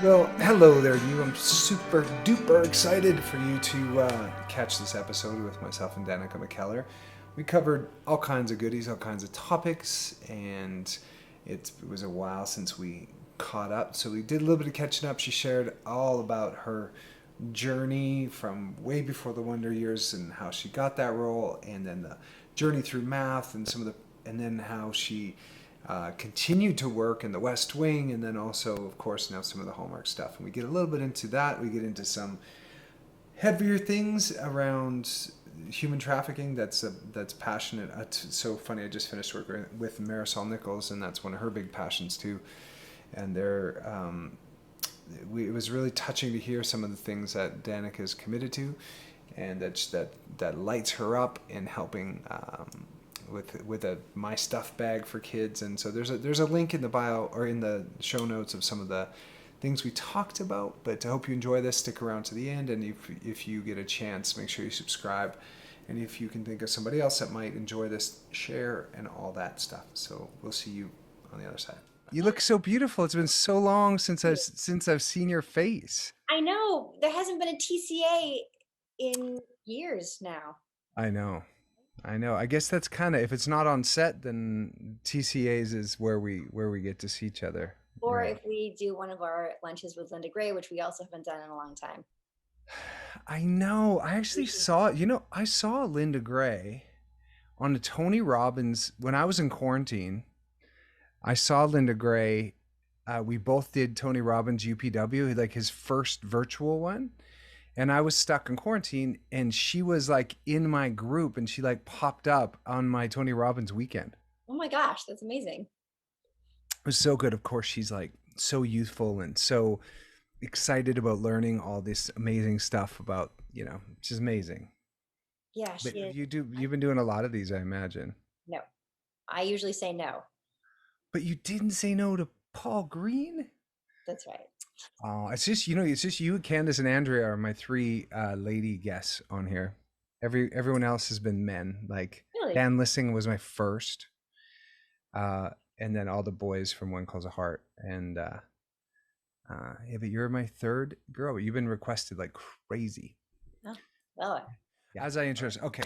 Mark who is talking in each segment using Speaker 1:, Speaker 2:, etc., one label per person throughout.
Speaker 1: Well, hello there, you. I'm super duper excited for you to catch this episode with myself and Danica Mckellar. We covered all kinds of goodies, all kinds of topics, and it was a while since we caught up. So we did a little bit of catching up. She shared all about her journey from way before the Wonder Years and how she got that role, and then the journey through math and some of the, and then how she continued to work in the West Wing, and then also, of course, now some of the Hallmark stuff. And we get a little bit into that. We get into some heavier things around human trafficking. That's passionate. It's so funny. I just finished work with Marisol Nichols, and that's one of her big passions too. And it was really touching to hear some of the things that Danica is committed to, and that lights her up in helping with a My Stuff bag for kids. And so there's a link in the bio or in the show notes of some of the things we talked about. But I hope you enjoy this. Stick around to the end, and if you get a chance, make sure you subscribe. And if you can think of somebody else that might enjoy this, share and all that stuff. So we'll see you on the other side. You look so beautiful. It's been so long since I've seen your face.
Speaker 2: I know there hasn't been a TCA in years now.
Speaker 1: I know. I know. I guess that's kind of, if it's not on set, then TCAs is where we get to see each other.
Speaker 2: Or
Speaker 1: Right.
Speaker 2: if we do one of our lunches with Linda Gray, which we also haven't done in a long time.
Speaker 1: I know. I
Speaker 2: We
Speaker 1: actually
Speaker 2: should.
Speaker 1: I saw Linda Gray on the Tony Robbins when I was in quarantine. I saw Linda Gray. We both did Tony Robbins UPW, like his first virtual one. And I was stuck in quarantine, and she was like in my group, and she like popped up on my Tony Robbins weekend.
Speaker 2: Oh my gosh, that's amazing.
Speaker 1: It was so good. Of course, she's like so youthful and so excited about learning all this amazing stuff about, it's just amazing.
Speaker 2: Yeah,
Speaker 1: But
Speaker 2: she is.
Speaker 1: you've been doing a lot of these, I imagine.
Speaker 2: No, I usually say no.
Speaker 1: But you didn't say no to Paul Greene?
Speaker 2: That's right.
Speaker 1: Oh, it's just you, Candace, and Andrea are my three lady guests on here. Everyone else has been men. Like
Speaker 2: Really?
Speaker 1: Dan Lissing was my first, uh, and then all the boys from One Calls a Heart. And yeah, but you're my third girl. You've been requested like crazy.
Speaker 2: Oh, well,
Speaker 1: Yeah. As I introduce, okay.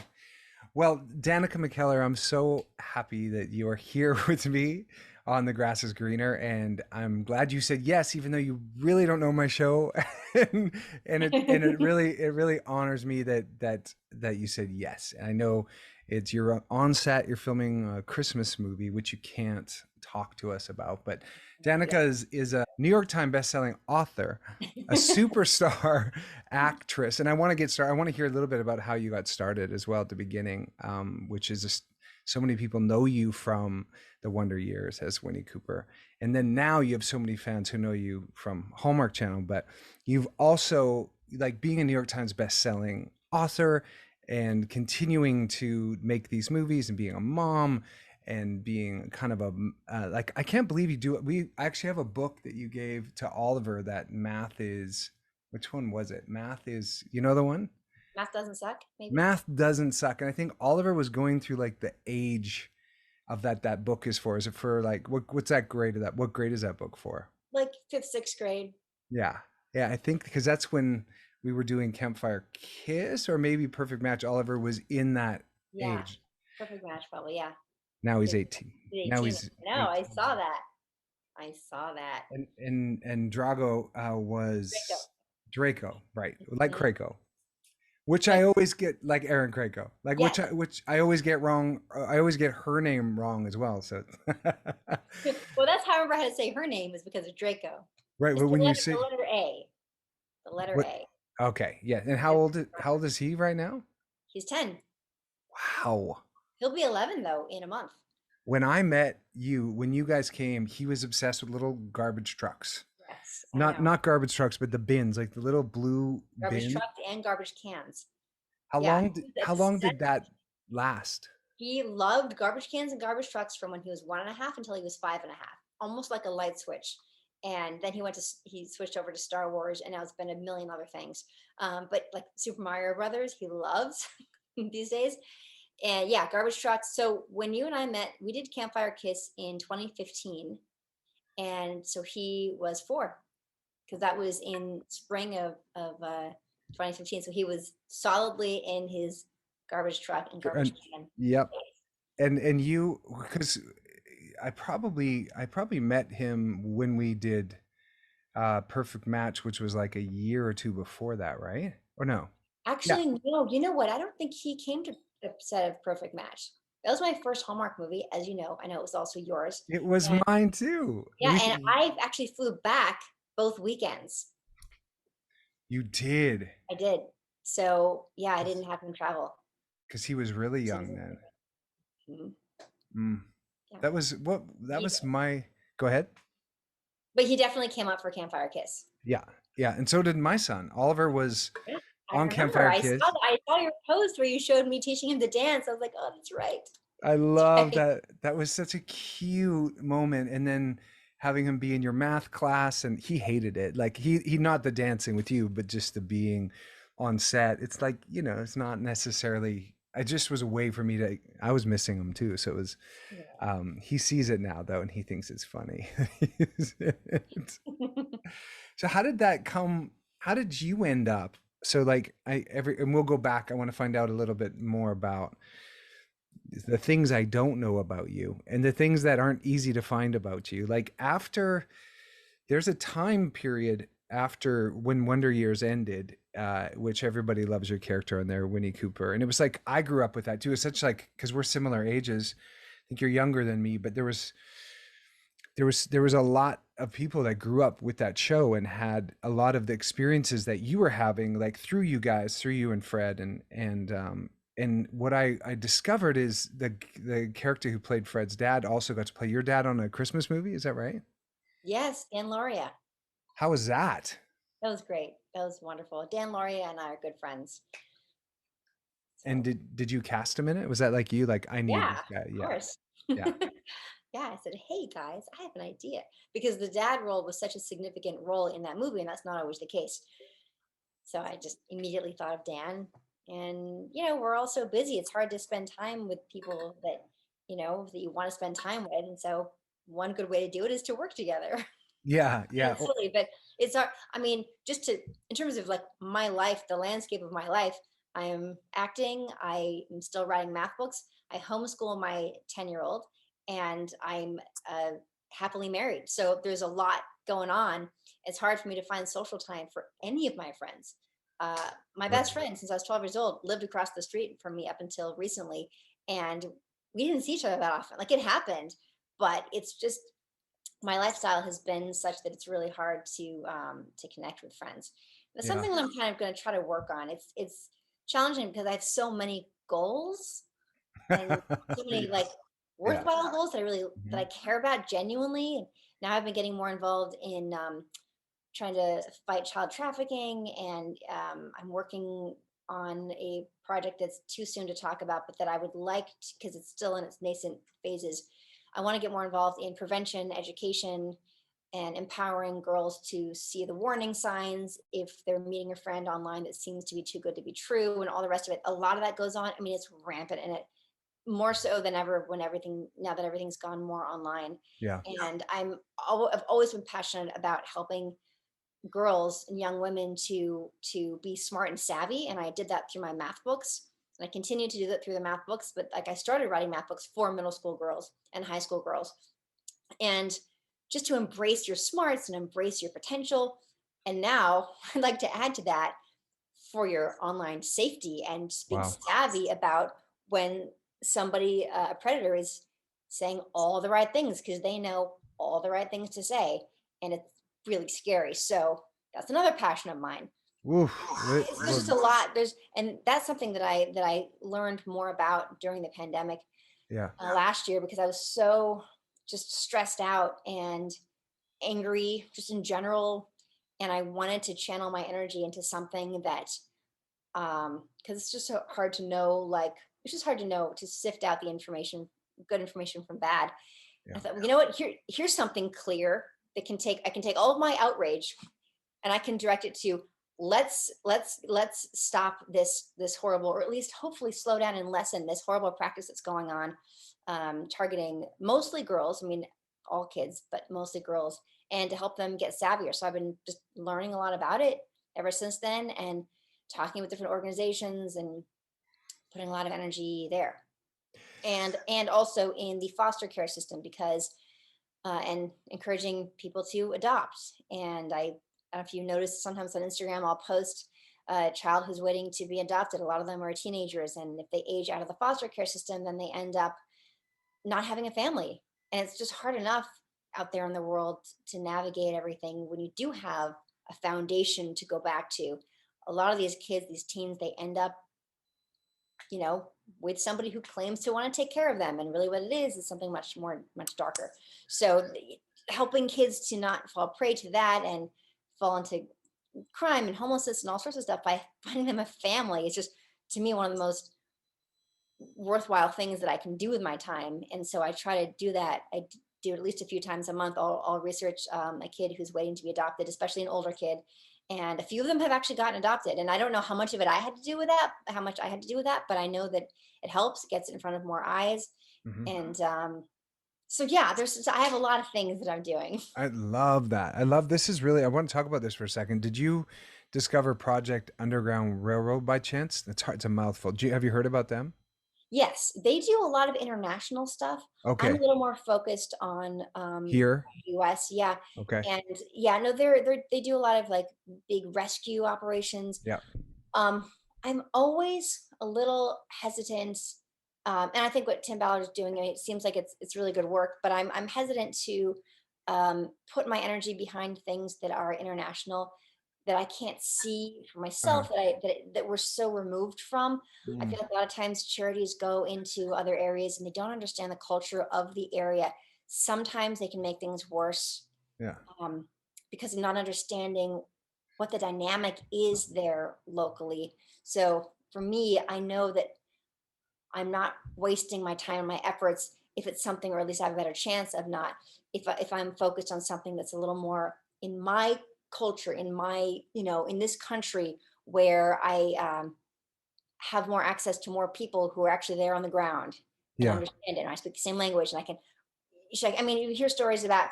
Speaker 1: Well, Danica Mckellar, I'm so happy that you're here with me on The Grass is Greener, and I'm glad you said yes, even though you really don't know my show, and it really honors me that you said yes. And I know you're on set, you're filming a Christmas movie, which you can't talk to us about, but
Speaker 2: yeah.
Speaker 1: Danica is a New York Times bestselling author, a superstar actress. And I want to get started. I want to hear a little bit about how you got started as well at the beginning, which is just so many people know you from the Wonder Years as Winnie Cooper. And then now you have so many fans who know you from Hallmark Channel, but you've also, like, being a New York Times bestselling author and continuing to make these movies and being a mom and being kind of a like, I can't believe you do it. We actually have a book that you gave to Oliver that math is, which one was it? Math is, you know the one?
Speaker 2: Math doesn't suck, maybe?
Speaker 1: Math doesn't suck. And I think Oliver was going through like the age of that book is for. Is it for like what's that grade of that? What grade is that book for?
Speaker 2: Like fifth, sixth grade.
Speaker 1: Yeah. Yeah, I think because that's when we were doing Campfire Kiss or maybe Perfect Match. Oliver was in that
Speaker 2: Yeah,
Speaker 1: age.
Speaker 2: perfect match, probably. Yeah.
Speaker 1: Now he's
Speaker 2: He's
Speaker 1: 18. Now
Speaker 2: 18.
Speaker 1: he's
Speaker 2: No, I
Speaker 1: 18.
Speaker 2: saw that. I saw that.
Speaker 1: And Drago
Speaker 2: Draco.
Speaker 1: was Draco, right? Like
Speaker 2: Mhm.
Speaker 1: Krakow, which I
Speaker 2: Like,
Speaker 1: always get, like Aaron Krakow, like
Speaker 2: yes.
Speaker 1: which I always get wrong. I always get her name wrong as well. So
Speaker 2: Well, that's how I remember how to say her name is because of Draco.
Speaker 1: right,
Speaker 2: It's
Speaker 1: but
Speaker 2: the
Speaker 1: when you
Speaker 2: letter, the
Speaker 1: say
Speaker 2: letter A. The letter
Speaker 1: what,
Speaker 2: A.
Speaker 1: okay, yeah. And
Speaker 2: Yes.
Speaker 1: how old is he right now?
Speaker 2: He's 10.
Speaker 1: Wow.
Speaker 2: He'll be 11 though in a month.
Speaker 1: When I met you, when you guys came, he was obsessed with little garbage trucks.
Speaker 2: Yes, I
Speaker 1: Not
Speaker 2: know.
Speaker 1: not garbage trucks, but the bins, like the little blue
Speaker 2: Garbage
Speaker 1: bin.
Speaker 2: trucks and garbage cans.
Speaker 1: How
Speaker 2: Yeah,
Speaker 1: long did
Speaker 2: he was
Speaker 1: how long did
Speaker 2: obsessed.
Speaker 1: that last?
Speaker 2: He loved garbage cans and garbage trucks from when he was 1.5 until he was 5.5, almost like a light switch. And then he switched over to Star Wars, and now it's been a million other things. But like Super Mario Brothers, he loves these days. And yeah, garbage trucks. So when you and I met, we did Campfire Kiss in 2015, and so he was 4. because that was in spring of 2015. So he was solidly in his garbage truck and garbage
Speaker 1: And,
Speaker 2: can.
Speaker 1: yep. And you, because I probably met him when we did Perfect Match, which was like a year or two before that, right? Or no? Yeah,
Speaker 2: Actually, no, you know what? I don't think he came to a set of Perfect Match. That was my first Hallmark movie, as you know. I know it was also yours.
Speaker 1: it was
Speaker 2: And
Speaker 1: mine too.
Speaker 2: yeah, and I actually flew back both weekends.
Speaker 1: You did,
Speaker 2: I did. So yeah, I didn't have him travel.
Speaker 1: because he was really
Speaker 2: So
Speaker 1: young then.
Speaker 2: mhm,
Speaker 1: Mm.
Speaker 2: yeah.
Speaker 1: That was what that
Speaker 2: He
Speaker 1: was
Speaker 2: did.
Speaker 1: my. Go ahead.
Speaker 2: But he definitely came up for Campfire Kiss.
Speaker 1: Yeah, yeah, and so did my son. Oliver was
Speaker 2: Yeah, I
Speaker 1: on
Speaker 2: remember.
Speaker 1: Campfire Kids.
Speaker 2: I saw your post where you showed me teaching him to dance. I was like, oh, that's right.
Speaker 1: I
Speaker 2: That's
Speaker 1: love
Speaker 2: right.
Speaker 1: that. That was such a cute moment. And then having him be in your math class, and he hated it. Like he not the dancing with you, but just the being on set. It's like, it's not necessarily, I just was a way for me to, I was missing him too. So it was, he sees it now though, and he thinks it's funny.
Speaker 2: Yeah.
Speaker 1: So how did that come? How did you end up? So like and we'll go back. I want to find out a little bit more about the things I don't know about you and the things that aren't easy to find about you. Like there's a time period after when Wonder Years ended, which everybody loves your character on there, Winnie Cooper. And it was like, I grew up with that too. It's such like, cause we're similar ages. I think you're younger than me, but there was a lot of people that grew up with that show and had a lot of the experiences that you were having, like through you guys, through you and Fred. And what I discovered is the character who played Fred's dad also got to play your dad on a Christmas movie. Is that right?
Speaker 2: Yes, Dan Lauria.
Speaker 1: How was that?
Speaker 2: That was great. That was wonderful. Dan Lauria and I are good friends.
Speaker 1: And
Speaker 2: So
Speaker 1: did you cast him in it? Was that like you, like, I need
Speaker 2: yeah,
Speaker 1: this guy?
Speaker 2: of
Speaker 1: Yeah.
Speaker 2: course.
Speaker 1: Yeah.
Speaker 2: Yeah, I said, hey guys, I have an idea. Because the dad role was such a significant role in that movie, and that's not always the case. So I just immediately thought of Dan. And, we're all so busy. It's hard to spend time with people that you want to spend time with. And so one good way to do it is to work together.
Speaker 1: Yeah. Yeah.
Speaker 2: It's silly, but it's our, I mean, just to, in terms of like my life, the landscape of my life, I am acting, I am still writing math books, I homeschool my 10-year-old, and I'm happily married. So there's a lot going on. It's hard for me to find social time for any of my friends. My
Speaker 1: Right.
Speaker 2: best friend, since I was 12 years old, lived across the street from me up until recently. And we didn't see each other that often. Like it happened, but it's just my lifestyle has been such that it's really hard to connect with friends. That's
Speaker 1: Yeah.
Speaker 2: something that I'm kind of going to try to work on. It's challenging because I have so many goals and so many like
Speaker 1: Yes. Yeah.
Speaker 2: worthwhile goals that
Speaker 1: Mhm.
Speaker 2: I care about genuinely. And now I've been getting more involved in trying to fight child trafficking, and I'm working on a project that's too soon to talk about, but that I would like because it's still in its nascent phases. I want to get more involved in prevention, education, and empowering girls to see the warning signs if they're meeting a friend online that seems to be too good to be true, and all the rest of it. A lot of that goes on. I mean, it's rampant, and it more so than ever when now that everything's gone more online.
Speaker 1: Yeah.
Speaker 2: And I've always been passionate about helping girls and young women to be smart and savvy, and I did that through my math books, and I continue to do that through the math books. But like I started writing math books for middle school girls and high school girls, and just to embrace your smarts and embrace your potential. And now I'd like to add to that for your online safety and just being
Speaker 1: Wow.
Speaker 2: savvy about when somebody, a predator, is saying all the right things because they know all the right things to say, and it's really scary. So that's another passion of mine.
Speaker 1: Oof.
Speaker 2: There's just a lot. And that's something that I learned more about during the pandemic
Speaker 1: Yeah.
Speaker 2: last year, because I was so just stressed out and angry just in general, and I wanted to channel my energy into something that because it's just so hard to know, like it's just hard to know, to sift out the information, good information from bad. I
Speaker 1: Yeah.
Speaker 2: thought, well, you know what, here's something clear that I can take all of my outrage and I can direct it to, let's stop this horrible, or at least hopefully slow down and lessen this horrible practice that's going on, targeting mostly girls. I mean, all kids, but mostly girls, and to help them get savvier. So I've been just learning a lot about it ever since then, and talking with different organizations and putting a lot of energy there. And also in the foster care system, because and encouraging people to adopt. And I don't know if you notice, sometimes on Instagram, I'll post a child who's waiting to be adopted. A lot of them are teenagers. And if they age out of the foster care system, then they end up not having a family. And it's just hard enough out there in the world to navigate everything when you do have a foundation to go back to. A lot of these kids, these teens, they end up, you know, with somebody who claims to want to take care of them. And really what it is something much more, much darker. So helping kids to not fall prey to that and fall into crime and homelessness and all sorts of stuff by finding them a family is just, to me, one of the most worthwhile things that I can do with my time. And so I try to do that. Do it at least a few times a month. I'll research a kid who's waiting to be adopted, especially an older kid. And a few of them have actually gotten adopted. And I don't know how much of it I had to do with that, how much I had to do with that, but I know that it helps, gets it in front of more eyes.
Speaker 1: Hmm.
Speaker 2: And so yeah, I have a lot of things that I'm doing.
Speaker 1: I love that. I love this is really I want to talk about this for a second. Did you discover Project Underground Railroad by chance? That's hard, it's a mouthful. Have you heard about them?
Speaker 2: Yes, they do a lot of international stuff. I'm a
Speaker 1: Okay.
Speaker 2: little more focused on
Speaker 1: Here.
Speaker 2: US, yeah.
Speaker 1: Okay.
Speaker 2: And yeah, no, they do a lot of like big rescue operations.
Speaker 1: Yeah.
Speaker 2: Um, I'm always a little hesitant, and I think what Tim Ballard is doing, I mean, it seems like it's really good work, but I'm hesitant to put my energy behind things that are international, that I can't see for
Speaker 1: Uh,
Speaker 2: myself, that we're so removed from. I
Speaker 1: mm,
Speaker 2: feel like a lot of times charities go into other areas and they don't understand the culture of the area. Sometimes they can make things worse,
Speaker 1: yeah.
Speaker 2: um, because of not understanding what the dynamic is there locally. So for me, I know that I'm not wasting my time and my efforts if it's something, or at least I have a better chance of not, if I'm focused on something that's a little more in my culture, in my, in this country, where I have more access to more people who are actually there on the ground and
Speaker 1: Yeah.
Speaker 2: understand it. And I speak the same language, and I can. I mean, you hear stories about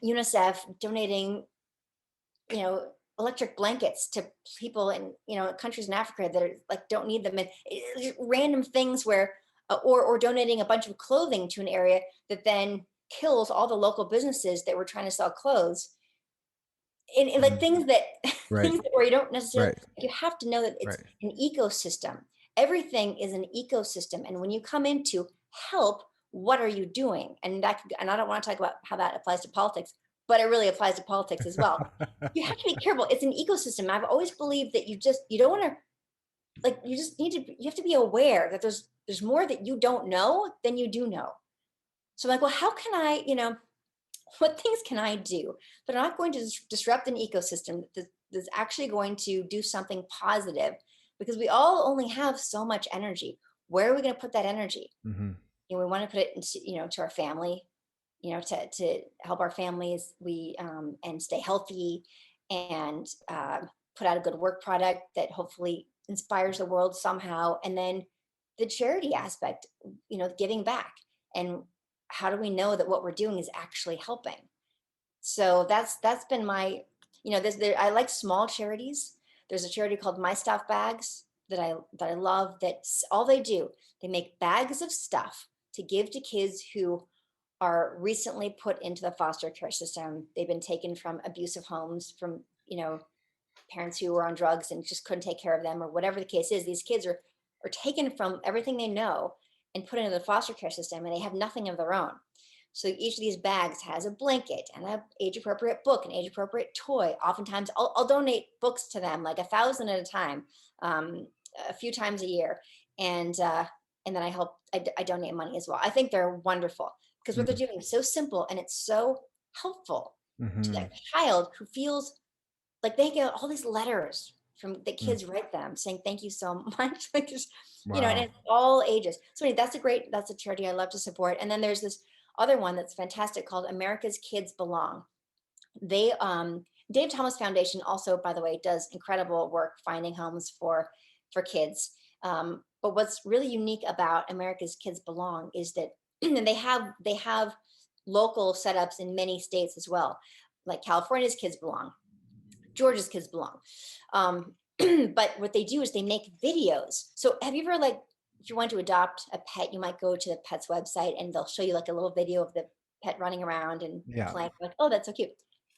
Speaker 2: UNICEF donating, electric blankets to people in, countries in Africa that are like don't need them, and random things where, or donating a bunch of clothing to an area that then kills all the local businesses that were trying to sell clothes, and like
Speaker 1: Mhm.
Speaker 2: things that
Speaker 1: Right.
Speaker 2: things that where you don't necessarily,
Speaker 1: Right.
Speaker 2: you have to know that it's
Speaker 1: Right.
Speaker 2: an ecosystem. Everything is an ecosystem, and when you come into help, what are you doing? And I don't want to talk about how that applies to politics, but it really applies to politics as well. You have to be careful. It's an ecosystem. I've always believed that you don't want to, like, you just need to you have to be aware that there's more that you don't know than you do know. So I'm like, well, how can I, what things can I do that are not going to disrupt an ecosystem that's actually going to do something positive? Because we all only have so much energy. Where are we going to put that energy?
Speaker 1: Hmm.
Speaker 2: We want to put it into, to our family, to help our families, and stay healthy, and put out a good work product that hopefully inspires the world somehow. And then the charity aspect, giving back. And how do we know that what we're doing is actually helping? So that's been my, I like small charities. There's a charity called My Stuff Bags that I love. That's all they do. They make bags of stuff to give to kids who are recently put into the foster care system. They've been taken from abusive homes, from, parents who were on drugs and just couldn't take care of them, or whatever the case is. These kids are taken from everything they know and put into the foster care system, and they have nothing of their own. So each of these bags has a blanket and an age appropriate book, an age appropriate toy. Oftentimes I'll donate books to them, like 1,000 at a time, a few times a year. And then I donate money as well. I think they're wonderful because what they're doing is so simple and it's so helpful to
Speaker 1: Hmm.
Speaker 2: that child who feels like they get all these letters from the kids write them saying thank you so much. Like just, and
Speaker 1: Wow.
Speaker 2: it's all ages. So anyway, that's a charity I love to support. And then there's this other one that's fantastic called America's Kids Belong. They Dave Thomas Foundation also, by the way, does incredible work finding homes for kids. But what's really unique about America's Kids Belong is that and they have local setups in many states as well. Like California's Kids Belong, Georgia's Kids Belong. But what they do is they make videos. So have you ever, like, if you want to adopt a pet, you might go to the pet's website and they'll show you like a little video of the pet running around and
Speaker 1: Yeah.
Speaker 2: playing. Like, oh, that's so cute.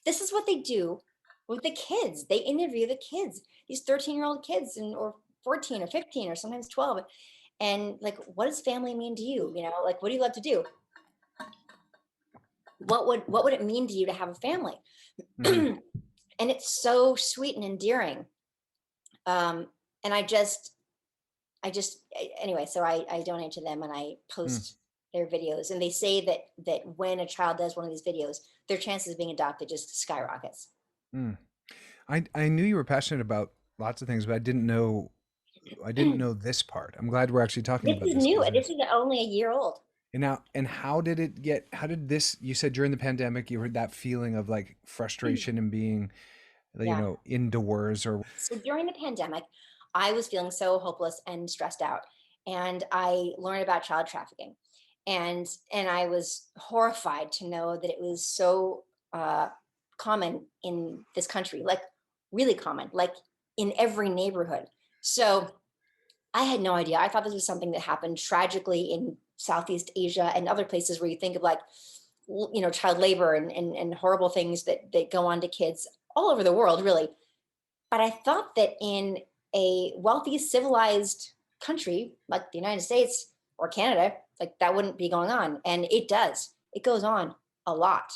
Speaker 2: This is what they do with the kids. They interview the kids, these 13-year-old kids, and or 14 or 15 or sometimes 12. And like, what does family mean to you? You know, like, what do you love to do? What would it mean to you to have a family?
Speaker 1: Hmm.
Speaker 2: And it's so sweet and endearing. Um, and anyway, so I donate to them and I
Speaker 1: Mm,
Speaker 2: post their videos, and they say that when a child does one of these videos, their chances of being adopted just skyrockets.
Speaker 1: mm. I knew you were passionate about lots of things, but I didn't know this part. I'm glad we're actually talking
Speaker 2: This
Speaker 1: about
Speaker 2: is
Speaker 1: this
Speaker 2: new.
Speaker 1: because
Speaker 2: This
Speaker 1: there's
Speaker 2: is only a year old.
Speaker 1: and how did it get how did this you said during the pandemic you heard that feeling of like frustration and being
Speaker 2: Yeah.
Speaker 1: indoors or
Speaker 2: So during the pandemic, I was feeling so hopeless and stressed out, and I learned about child trafficking, and I was horrified to know that it was so uh, common in this country, like really common, like in every neighborhood. So I had no idea. I thought this was something that happened tragically in Southeast Asia and other places where you think of like, child labor and horrible things that go on to kids all over the world, really. But I thought that in a wealthy, civilized country like the United States or Canada, like that wouldn't be going on. And it does. It goes on a lot.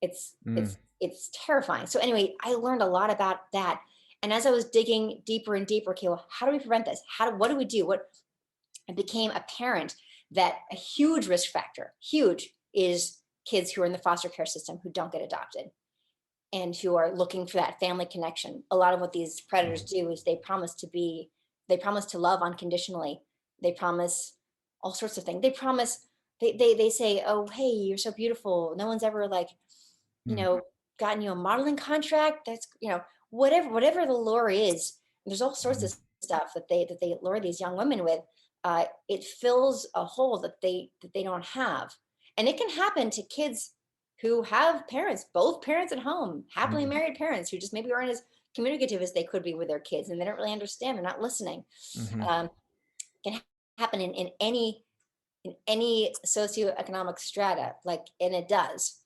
Speaker 2: It's
Speaker 1: mm,
Speaker 2: it's it's terrifying. So anyway, I learned a lot about that. And as I was digging deeper and deeper, okay, well, how do we prevent this? What do we do? What It became apparent that a huge risk factor, huge, is kids who are in the foster care system who don't get adopted and who are looking for that family connection. A lot of what these predators do is they promise to love unconditionally. They promise all sorts of things. They say, oh, hey, you're so beautiful. No one's ever like, you
Speaker 1: mm,
Speaker 2: know, gotten you a modeling contract. That's, whatever the lure is. There's all sorts
Speaker 1: mhm,
Speaker 2: of stuff that they lure these young women with. It fills a hole that they don't have. And it can happen to kids who have parents, both parents at home, happily
Speaker 1: mhm,
Speaker 2: married parents who just maybe aren't as communicative as they could be with their kids, and they don't really understand. They're not listening.
Speaker 1: mhm,
Speaker 2: Um, can happen in any socioeconomic strata, like, and it does.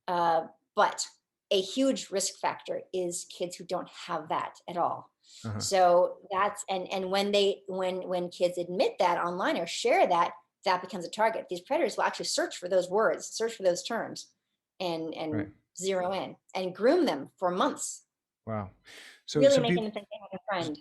Speaker 2: Uh, but a huge risk factor is kids who don't have that at all.
Speaker 1: uh-huh,
Speaker 2: So that's and when kids admit that online or share that, that becomes a target. These predators will actually search for those words, search for those terms, and
Speaker 1: right.
Speaker 2: zero in and groom them for months,
Speaker 1: Wow. So
Speaker 2: really
Speaker 1: so
Speaker 2: making
Speaker 1: people
Speaker 2: them think they have a friend.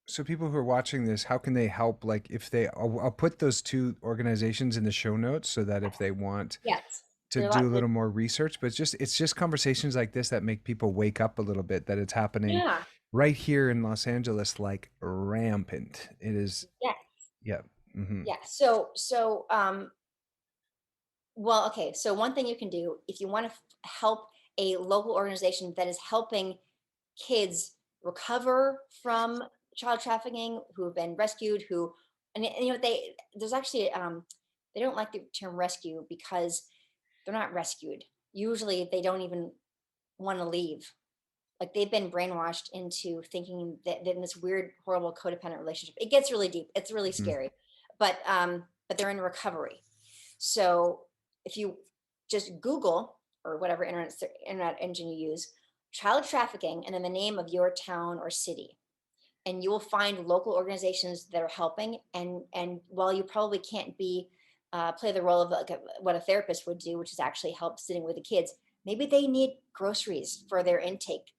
Speaker 1: so people who are watching this, how can they help? Like if I'll put those two organizations in the show notes so that if they want
Speaker 2: Yes,
Speaker 1: to
Speaker 2: there are
Speaker 1: do a
Speaker 2: lots.
Speaker 1: little more research, but it's just conversations like this that make people wake up a little bit that it's happening
Speaker 2: Yeah,
Speaker 1: right here in Los Angeles like rampant. It is
Speaker 2: yeah,
Speaker 1: yeah. Hmm.
Speaker 2: yeah. Well, okay. So one thing you can do if you want to help a local organization that is helping kids recover from child trafficking, who have been rescued, who, and there's actually, they don't like the term rescue because they're not rescued. Usually they don't even want to leave. Like they've been brainwashed into thinking that in this weird, horrible codependent relationship. It gets really deep. It's really
Speaker 1: Hmm.
Speaker 2: scary. But they're in recovery. So if you just Google or whatever internet engine you use, child trafficking, and then the name of your town or city, and you will find local organizations that are helping. And while you probably can't play the role of like what a therapist would do, which is actually help sitting with the kids, maybe they need groceries for their intake.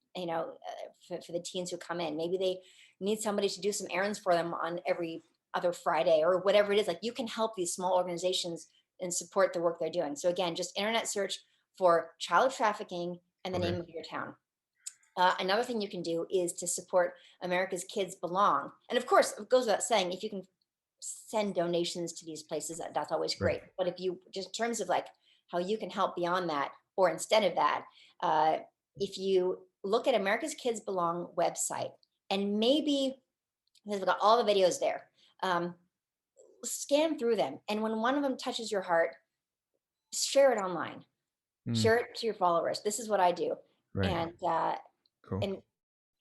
Speaker 2: For the teens who come in, maybe they need somebody to do some errands for them on every other Friday or whatever it is. Like you can help these small organizations and support the work they're doing. So again, just internet search for child trafficking and the
Speaker 1: Okay.
Speaker 2: name of your town. Another thing you can do is to support America's Kids Belong. And of course, it goes without saying, if you can send donations to these places, that's always
Speaker 1: Right.
Speaker 2: great. But if you just in terms of like how you can help beyond that, or instead of that, uh, if you look at America's Kids Belong website, and maybe they've got all the videos there. Um, scan through them. And when one of them touches your heart, share it online,
Speaker 1: Mm,
Speaker 2: share it to your followers. This is what I do.
Speaker 1: right.
Speaker 2: And,
Speaker 1: Cool.
Speaker 2: and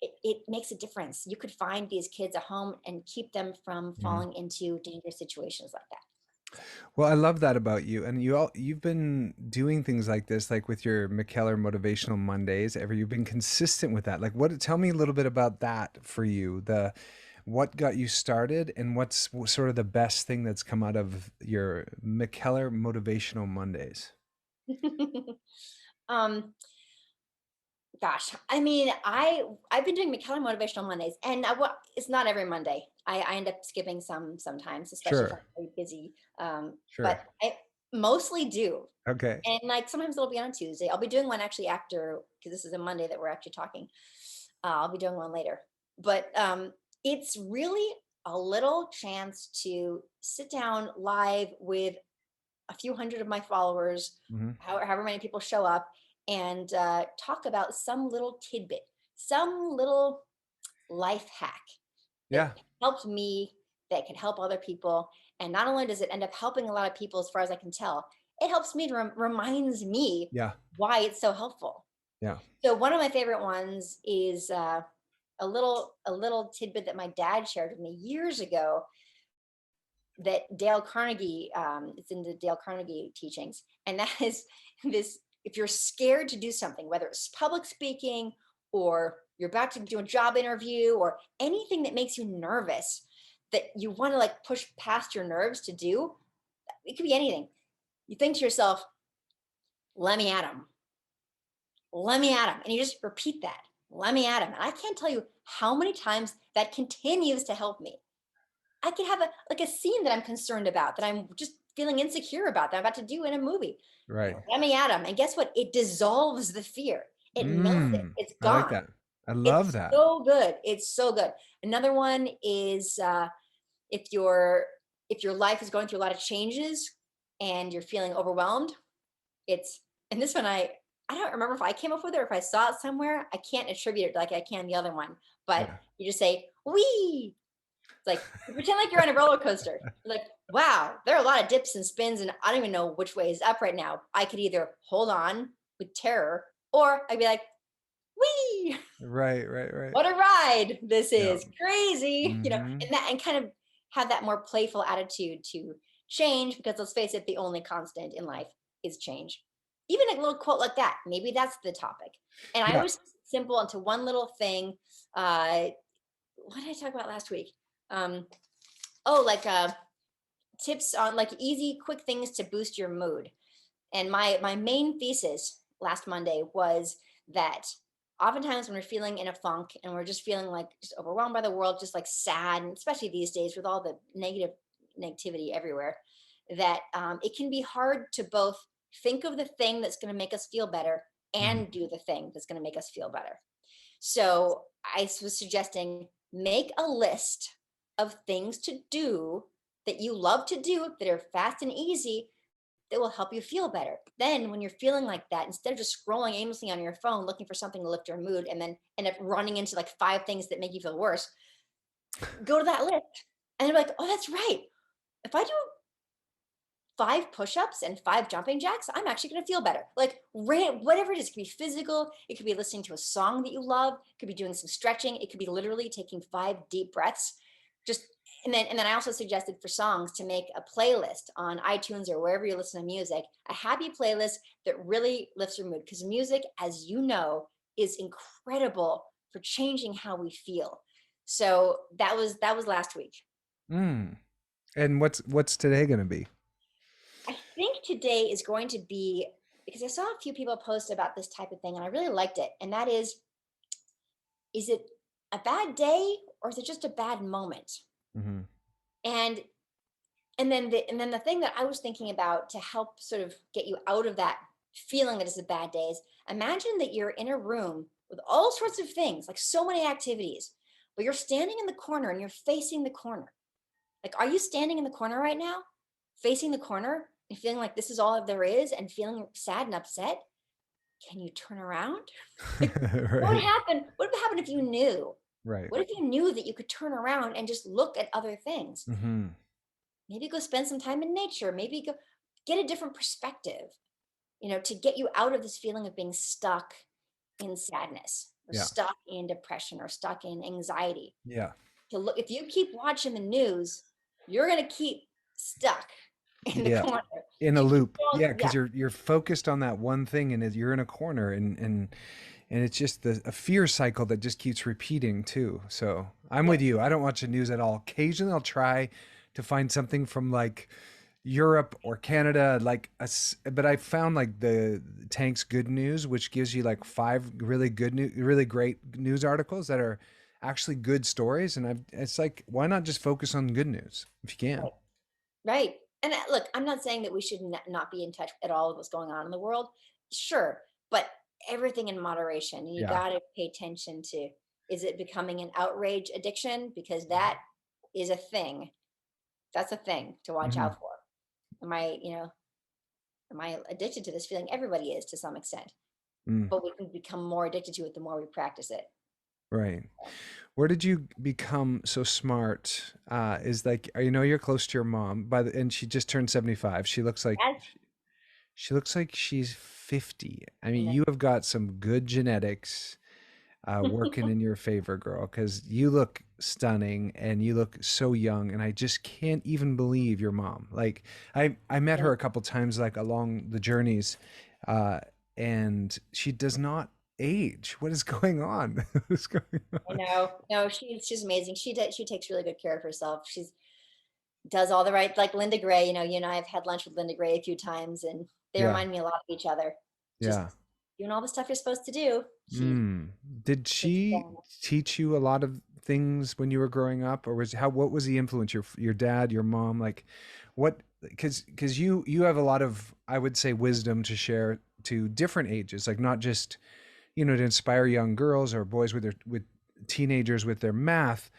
Speaker 2: it makes a difference. You could find these kids at home and keep them from
Speaker 1: Mhm.
Speaker 2: falling into dangerous situations like that.
Speaker 1: Well, I love that about you. And you've been doing things like this, like with your Mckellar Motivational Mondays. Ever you've been consistent with that. Like tell me a little bit about that for you. What got you started and what's sort of the best thing that's come out of your Mckellar Motivational Mondays?
Speaker 2: um, Gosh, I mean, I've been doing Mckellar Motivational Mondays, and it's not every Monday. I end up skipping sometimes, especially if I'm
Speaker 1: Sure.
Speaker 2: really busy. But
Speaker 1: Sure.
Speaker 2: I mostly do,
Speaker 1: Okay.
Speaker 2: and like sometimes it'll be on a Tuesday. I'll be doing one actually after, because this is a Monday that we're actually talking. I'll be doing one later, but it's really a little chance to sit down live with a few hundred of my followers,
Speaker 1: Hmm.
Speaker 2: however many people show up, and talk about some little tidbit, some little life hack that
Speaker 1: Yeah.
Speaker 2: helped me, that can help other people. And not only does it end up helping a lot of people, as far as I can tell, it helps me to reminds me
Speaker 1: Yeah.
Speaker 2: why it's so helpful.
Speaker 1: Yeah.
Speaker 2: So one of my favorite ones is a little tidbit that my dad shared with me years ago, that Dale Carnegie, it's in the Dale Carnegie teachings, and that is this: if you're scared to do something, whether it's public speaking or you're about to do a job interview or anything that makes you nervous, that you want to like push past your nerves to do, it could be anything. You think to yourself, let me at him, let me at him. And you just repeat that, let me at him. And I can't tell you how many times that continues to help me. I could have a scene that I'm concerned about, that I'm just feeling insecure about, that I'm about to do in a movie.
Speaker 1: Right.
Speaker 2: Let me at him. And guess what? It dissolves the fear. It melts it. It's
Speaker 1: I like
Speaker 2: gone.
Speaker 1: that. I love
Speaker 2: It's
Speaker 1: that.
Speaker 2: so good. It's so good. Another one is if your life is going through a lot of changes and you're feeling overwhelmed, it's and this one I don't remember if I came up with it or if I saw it somewhere. I can't attribute it like I can the other one, but
Speaker 1: Yeah.
Speaker 2: you just say, "Wee." It's like you pretend like you're on a roller coaster. You're like, wow, there are a lot of dips and spins, and I don't even know which way is up right now. I could either hold on with terror, or I'd be like, wee,
Speaker 1: Right. Right. Right.
Speaker 2: what a ride this
Speaker 1: Yeah.
Speaker 2: is. Crazy.
Speaker 1: Hmm.
Speaker 2: And kind of have that more playful attitude to change, because let's face it, the only constant in life is change. Even a little quote like that, maybe that's the topic. And I
Speaker 1: Yeah.
Speaker 2: always simple into one little thing. Uh, what did I talk about last week? Um, oh, like tips on like easy, quick things to boost your mood. And my main thesis last Monday was that oftentimes when we're feeling in a funk and we're just feeling like just overwhelmed by the world, just like sad, and especially these days with all the negativity everywhere, that it can be hard to both think of the thing that's going to make us feel better
Speaker 1: Mhm.
Speaker 2: and do the thing that's going to make us feel better. So I was suggesting, make a list of things to do that you love to do, that are fast and easy, that will help you feel better. Then, when you're feeling like that, instead of just scrolling aimlessly on your phone looking for something to lift your mood and then end up running into like five things that make you feel worse, go to that list and you're like, oh, that's right. If I do 5 push-ups and 5 jumping jacks, I'm actually going to feel better. Like whatever it is, it could be physical, it could be listening to a song that you love, it could be doing some stretching, it could be literally taking 5 deep breaths. Just and then I also suggested for songs to make a playlist on iTunes or wherever you listen to music, a happy playlist that really lifts your mood, because music, as you know, is incredible for changing how we feel. So that was last week.
Speaker 1: Mm. And what's today gonna be?
Speaker 2: I think today is going to be, because I saw a few people post about this type of thing and I really liked it. And that is it a bad day or is it just a bad moment?
Speaker 1: Hmm.
Speaker 2: And and then the thing that I was thinking about to help sort of get you out of that feeling that it's a bad day is, imagine that you're in a room with all sorts of things, like so many activities, but you're standing in the corner and you're facing the corner. Like, are you standing in the corner right now, facing the corner and feeling like this is all there is and feeling sad and upset? Can you turn around? Like, what would
Speaker 1: Right.
Speaker 2: happen? What would happen if you knew?
Speaker 1: Right.
Speaker 2: What if you knew that you could turn around and just look at other things?
Speaker 1: Hmm.
Speaker 2: maybe go spend some time in nature, maybe go get a different perspective, to get you out of this feeling of being stuck in sadness or
Speaker 1: Yeah.
Speaker 2: stuck in depression or stuck in anxiety.
Speaker 1: Yeah.
Speaker 2: To look, if you keep watching the news, you're going to keep stuck in the
Speaker 1: Yeah.
Speaker 2: corner.
Speaker 1: In a
Speaker 2: You keep
Speaker 1: loop.
Speaker 2: going,
Speaker 1: Yeah,
Speaker 2: yeah,
Speaker 1: because you're focused on that one thing, and you're in a corner, and it's just a fear cycle that just keeps repeating too. So I'm
Speaker 2: yep,
Speaker 1: with you. I don't watch the news at all. Occasionally I'll try to find something from like Europe or Canada, but I found like the Tank's Good News, which gives you like five really good new, really great news articles that are actually good stories. And it's like, why not just focus on good news if you can?
Speaker 2: right, right. And look, I'm not saying that we should not be in touch at all with what's going on in the world. Sure, but everything in moderation. And you
Speaker 1: Yeah.
Speaker 2: got to pay attention to, is it becoming an outrage addiction? Because that is a thing. That's a thing to watch
Speaker 1: Hmm.
Speaker 2: out for. Am I addicted to this feeling? Everybody is to some extent,
Speaker 1: Mm,
Speaker 2: but we can become more addicted to it the more we practice it.
Speaker 1: right. Where did you become so smart? Is like, you're close to your mom and she just turned 75.
Speaker 2: As
Speaker 1: She looks like she's 50. I
Speaker 2: I
Speaker 1: mean,
Speaker 2: know.
Speaker 1: you have got some good genetics working in your favor, girl, because you look stunning and you look so young. And I just can't even believe your mom. Like, I met
Speaker 2: Yeah,
Speaker 1: her a couple times, like along the journeys, uh, and she does not age. What is going on? What's going
Speaker 2: I
Speaker 1: on?
Speaker 2: know. No, she's amazing. She takes really good care of herself. She's does all the right, like Linda Gray. You and I have had lunch with Linda Gray a few times, and they
Speaker 1: Yeah.
Speaker 2: remind me a lot of each other. Just
Speaker 1: Yeah.
Speaker 2: doing all the stuff you're supposed to do. She
Speaker 1: Mm. Did
Speaker 2: takes
Speaker 1: she
Speaker 2: care of
Speaker 1: teach you a lot of things when you were growing up, or what was the influence? Your dad, your mom, like what? Because you have a lot of, I would say, wisdom to share to different ages, like not just to inspire young girls or boys with teenagers with their math,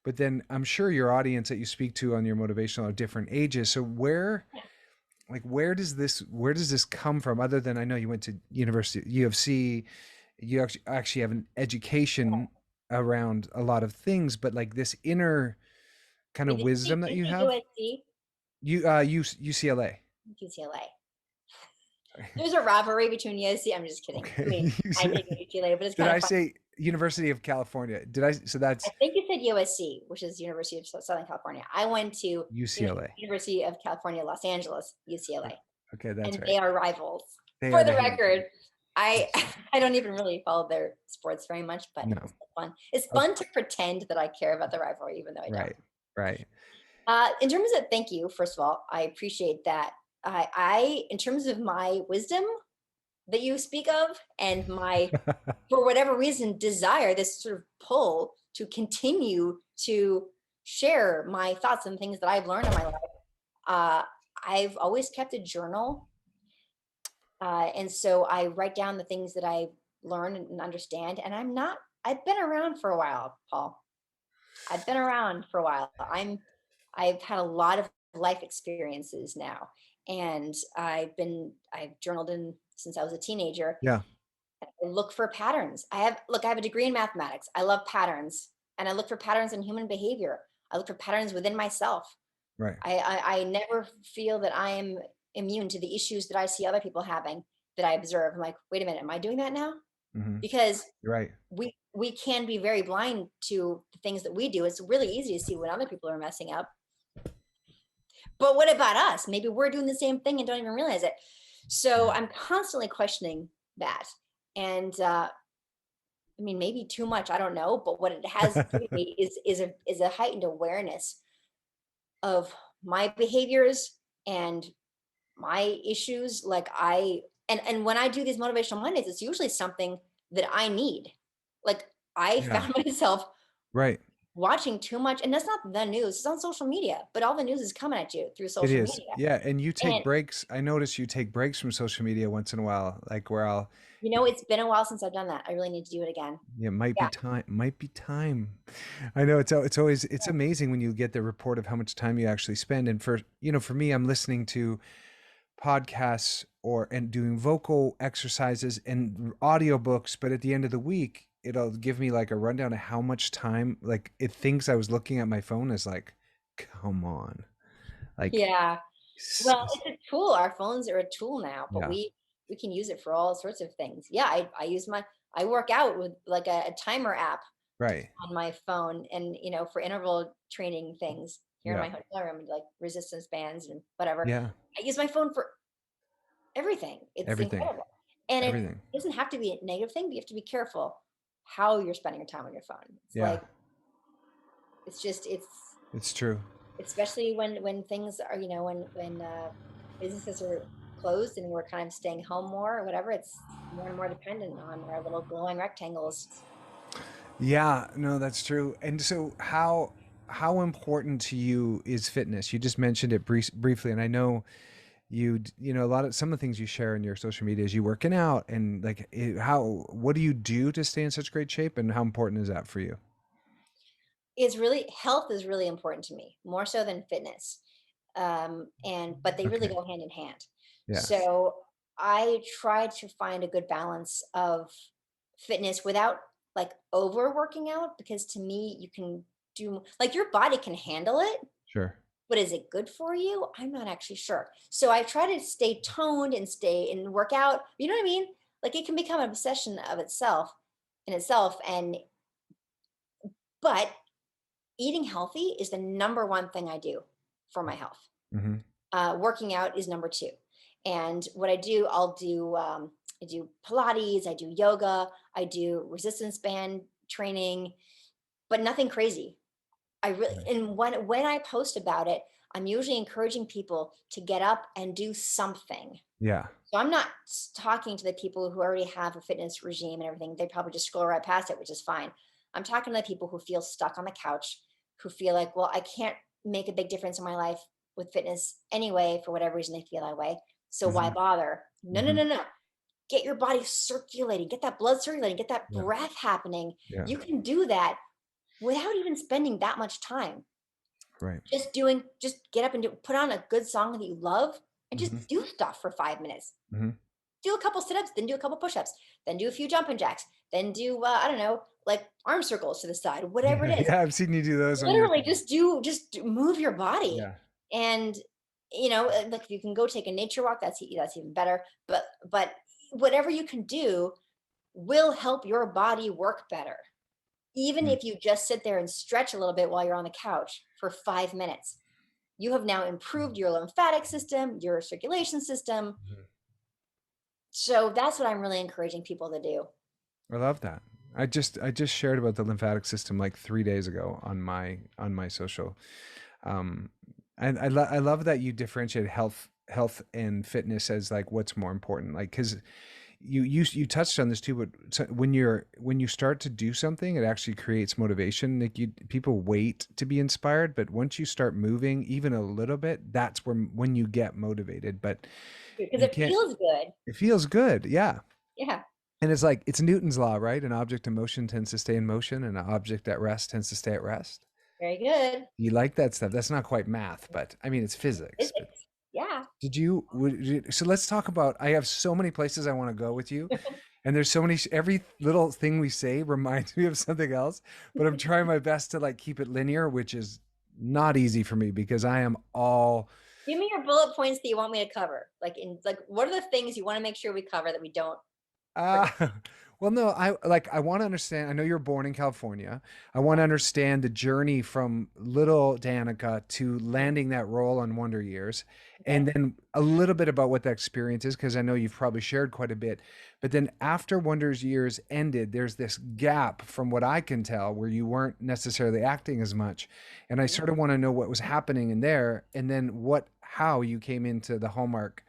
Speaker 1: but then I'm sure your audience that you speak to on your motivational are different ages. So where does this come from, other than I know you went to university, U of C, you actually have an education around a lot of things, but like this inner kind
Speaker 2: Wait,
Speaker 1: of wisdom that
Speaker 2: did
Speaker 1: you
Speaker 2: you say
Speaker 1: have.
Speaker 2: USC?
Speaker 1: UCLA.
Speaker 2: UCLA. There's a rivalry between USC. I'm just kidding. I
Speaker 1: Okay.
Speaker 2: mean, I take UCLA, but it's
Speaker 1: Did
Speaker 2: kind of
Speaker 1: I
Speaker 2: fun.
Speaker 1: say University of California? Did I? So
Speaker 2: I
Speaker 1: that's
Speaker 2: think you said USC, which is University of Southern California. I went to
Speaker 1: UCLA.
Speaker 2: University of California, Los Angeles, UCLA,
Speaker 1: Okay, that's
Speaker 2: and
Speaker 1: right.
Speaker 2: they are rivals.
Speaker 1: They are
Speaker 2: For
Speaker 1: the
Speaker 2: the
Speaker 1: hated.
Speaker 2: record, I I don't even really follow their sports very much, but
Speaker 1: No.
Speaker 2: it's fun. It's
Speaker 1: Oh,
Speaker 2: fun to pretend that I care about the rivalry, even though I don't.
Speaker 1: right. Right.
Speaker 2: In terms of thank you, first of all, I appreciate that. In terms of my wisdom that you speak of, and my, for whatever reason, desire, this sort of pull to continue to share my thoughts and things that I've learned in my life. Uh, I've always kept a journal. And so I write down the things that I learn and understand. And I've been around for a while, Paul. I've been around for a while. I've had a lot of life experiences now. And I've journaled in since I was a teenager.
Speaker 1: Yeah.
Speaker 2: I look for patterns. I have a degree in mathematics. I love patterns, and I look for patterns in human behavior. I look for patterns within myself.
Speaker 1: Right.
Speaker 2: I never feel that I am immune to the issues that I see other people having that I observe. I'm like, wait a minute, am I doing that now?
Speaker 1: Hmm.
Speaker 2: Because
Speaker 1: Right.
Speaker 2: we can be very blind to the things that we do. It's really easy to see when other people are messing up. But what about us? Maybe we're doing the same thing and don't even realize it. So
Speaker 1: Yeah.
Speaker 2: I'm constantly questioning that. And I mean, maybe too much, I don't know, but what it has given me is a heightened awareness of my behaviors and my issues. Like and when I do these motivational Mondays, it's usually something that I need. Like I
Speaker 1: Yeah.
Speaker 2: found myself
Speaker 1: Right.
Speaker 2: watching too much, and that's not the news, it's on social media, but all the news is coming at you through
Speaker 1: It
Speaker 2: social
Speaker 1: is.
Speaker 2: media.
Speaker 1: Yeah. And you take
Speaker 2: And
Speaker 1: breaks. I notice you take breaks from social media once in a while, like where I'll,
Speaker 2: it's been a while since I've done that. I really need to do it again.
Speaker 1: yeah, might be
Speaker 2: Yeah.
Speaker 1: time. Might be time. I know it's always it's amazing when you get the report of how much time you actually spend. And for me, I'm listening to podcasts and doing vocal exercises and audiobooks, but at the end of the week, it'll give me like a rundown of how much time, like it thinks I was looking at my phone as like, come on. Like,
Speaker 2: Yeah.
Speaker 1: s-
Speaker 2: Well, it's a tool. Our phones are a tool now, but
Speaker 1: yeah,
Speaker 2: we can use it for all sorts of things. Yeah, I work out with like a timer app
Speaker 1: right.
Speaker 2: on my phone, and for interval training things here in
Speaker 1: Yeah,
Speaker 2: my hotel room, like resistance bands and whatever.
Speaker 1: yeah,
Speaker 2: I use my phone for everything. It's
Speaker 1: everything,
Speaker 2: incredible. And it
Speaker 1: everything.
Speaker 2: doesn't have to be a negative thing, but you have to be careful how you're spending your time on your phone. It's
Speaker 1: Yeah,
Speaker 2: like it's
Speaker 1: it's true.
Speaker 2: especially when things are, when businesses are closed and we're kind of staying home more or whatever, it's more and more dependent on our little glowing rectangles.
Speaker 1: Yeah, no, that's true. And so how important to you is fitness? You just mentioned it briefly, and I know a lot of some of the things you share in your social media is you working out, and like how what do you do to stay in such great shape, and how important is that for you?
Speaker 2: Is really Health is really important to me, more so than fitness. And but they really
Speaker 1: Okay.
Speaker 2: go hand in hand.
Speaker 1: Yes.
Speaker 2: So I try to find a good balance of fitness without like overworking out, because to me you can do, like, your body can handle it,
Speaker 1: Sure.
Speaker 2: but is it good for you? I'm not actually sure. So I try to stay toned and stay and work out. You know what I mean? Like, it can become an obsession of itself in itself. And but eating healthy is the number one thing I do for my health.
Speaker 1: Mm-hmm.
Speaker 2: Working out is number two. And what I do, I do Pilates, I do yoga, I do resistance band training, but nothing crazy. I really
Speaker 1: Right.
Speaker 2: And when I post about it, I'm usually encouraging people to get up and do something.
Speaker 1: Yeah.
Speaker 2: So I'm not talking to the people who already have a fitness regime and everything. They probably just scroll right past it, which is fine. I'm talking to the people who feel stuck on the couch, who feel like, well, I can't make a big difference in my life with fitness anyway, for whatever reason they feel that way. So why
Speaker 1: Mm-hmm.
Speaker 2: bother? No, no,
Speaker 1: Mm-hmm.
Speaker 2: no, no. Get your body circulating, get that blood circulating, get that
Speaker 1: Yeah.
Speaker 2: breath happening.
Speaker 1: Yeah.
Speaker 2: You can do that without even spending that much time.
Speaker 1: Right.
Speaker 2: Just get up and put on a good song that you love and just
Speaker 1: Mm-hmm.
Speaker 2: do stuff for 5 minutes.
Speaker 1: Mm-hmm.
Speaker 2: Do a couple sit-ups, then do a couple push-ups, then do a few jumping jacks, then do I don't know, like arm circles to the side, whatever it
Speaker 1: Yeah.
Speaker 2: is.
Speaker 1: Yeah. I've seen you do those on your.
Speaker 2: Literally just move your body.
Speaker 1: Yeah.
Speaker 2: And like, if you can go take a nature walk, that's even better. But whatever you can do will help your body work better. Even
Speaker 1: Mm-hmm.
Speaker 2: if you just sit there and stretch a little bit while you're on the couch for 5 minutes, you have now improved your lymphatic system, your circulation system. So that's what I'm really encouraging people to do.
Speaker 1: I love that. I just shared about the lymphatic system like 3 days ago on my social. Um, and I love that you differentiate health and fitness as like what's more important. Like, because you touched on this too, but when you start to do something, it actually creates motivation. Like, people wait to be inspired, but once you start moving even a little bit, that's when you get motivated. But
Speaker 2: Because
Speaker 1: you
Speaker 2: it
Speaker 1: can't.
Speaker 2: feels good.
Speaker 1: It feels good, yeah.
Speaker 2: Yeah,
Speaker 1: And it's like it's Newton's law, right? An object in motion tends to stay in motion, and an object at rest tends to stay at rest.
Speaker 2: very good.
Speaker 1: You like that stuff. That's not quite math, but I mean, it's physics. But
Speaker 2: Physics. Yeah.
Speaker 1: so let's talk about, I have so many places I want to go with you. And there's so many, every little thing we say reminds me of something else, but I'm trying my best to like keep it linear, which is not easy for me because I am all,
Speaker 2: Give me your bullet points that you want me to cover. Like, what are the things you want to make sure we cover that we don't
Speaker 1: Uh,
Speaker 2: forget?
Speaker 1: well, no, I want to understand. I know you're born in California. I want to understand the journey from little Danica to
Speaker 2: Mhm.
Speaker 1: landing that role on Wonder Years, and
Speaker 2: Okay.
Speaker 1: then a little bit about what that experience is, because I know you've probably shared quite a bit. But then after Wonder's years ended, there's this gap from what I can tell where you weren't necessarily acting as much, and I
Speaker 2: Mhm.
Speaker 1: sort of want to know what was happening in there, and then how you came into the Hallmark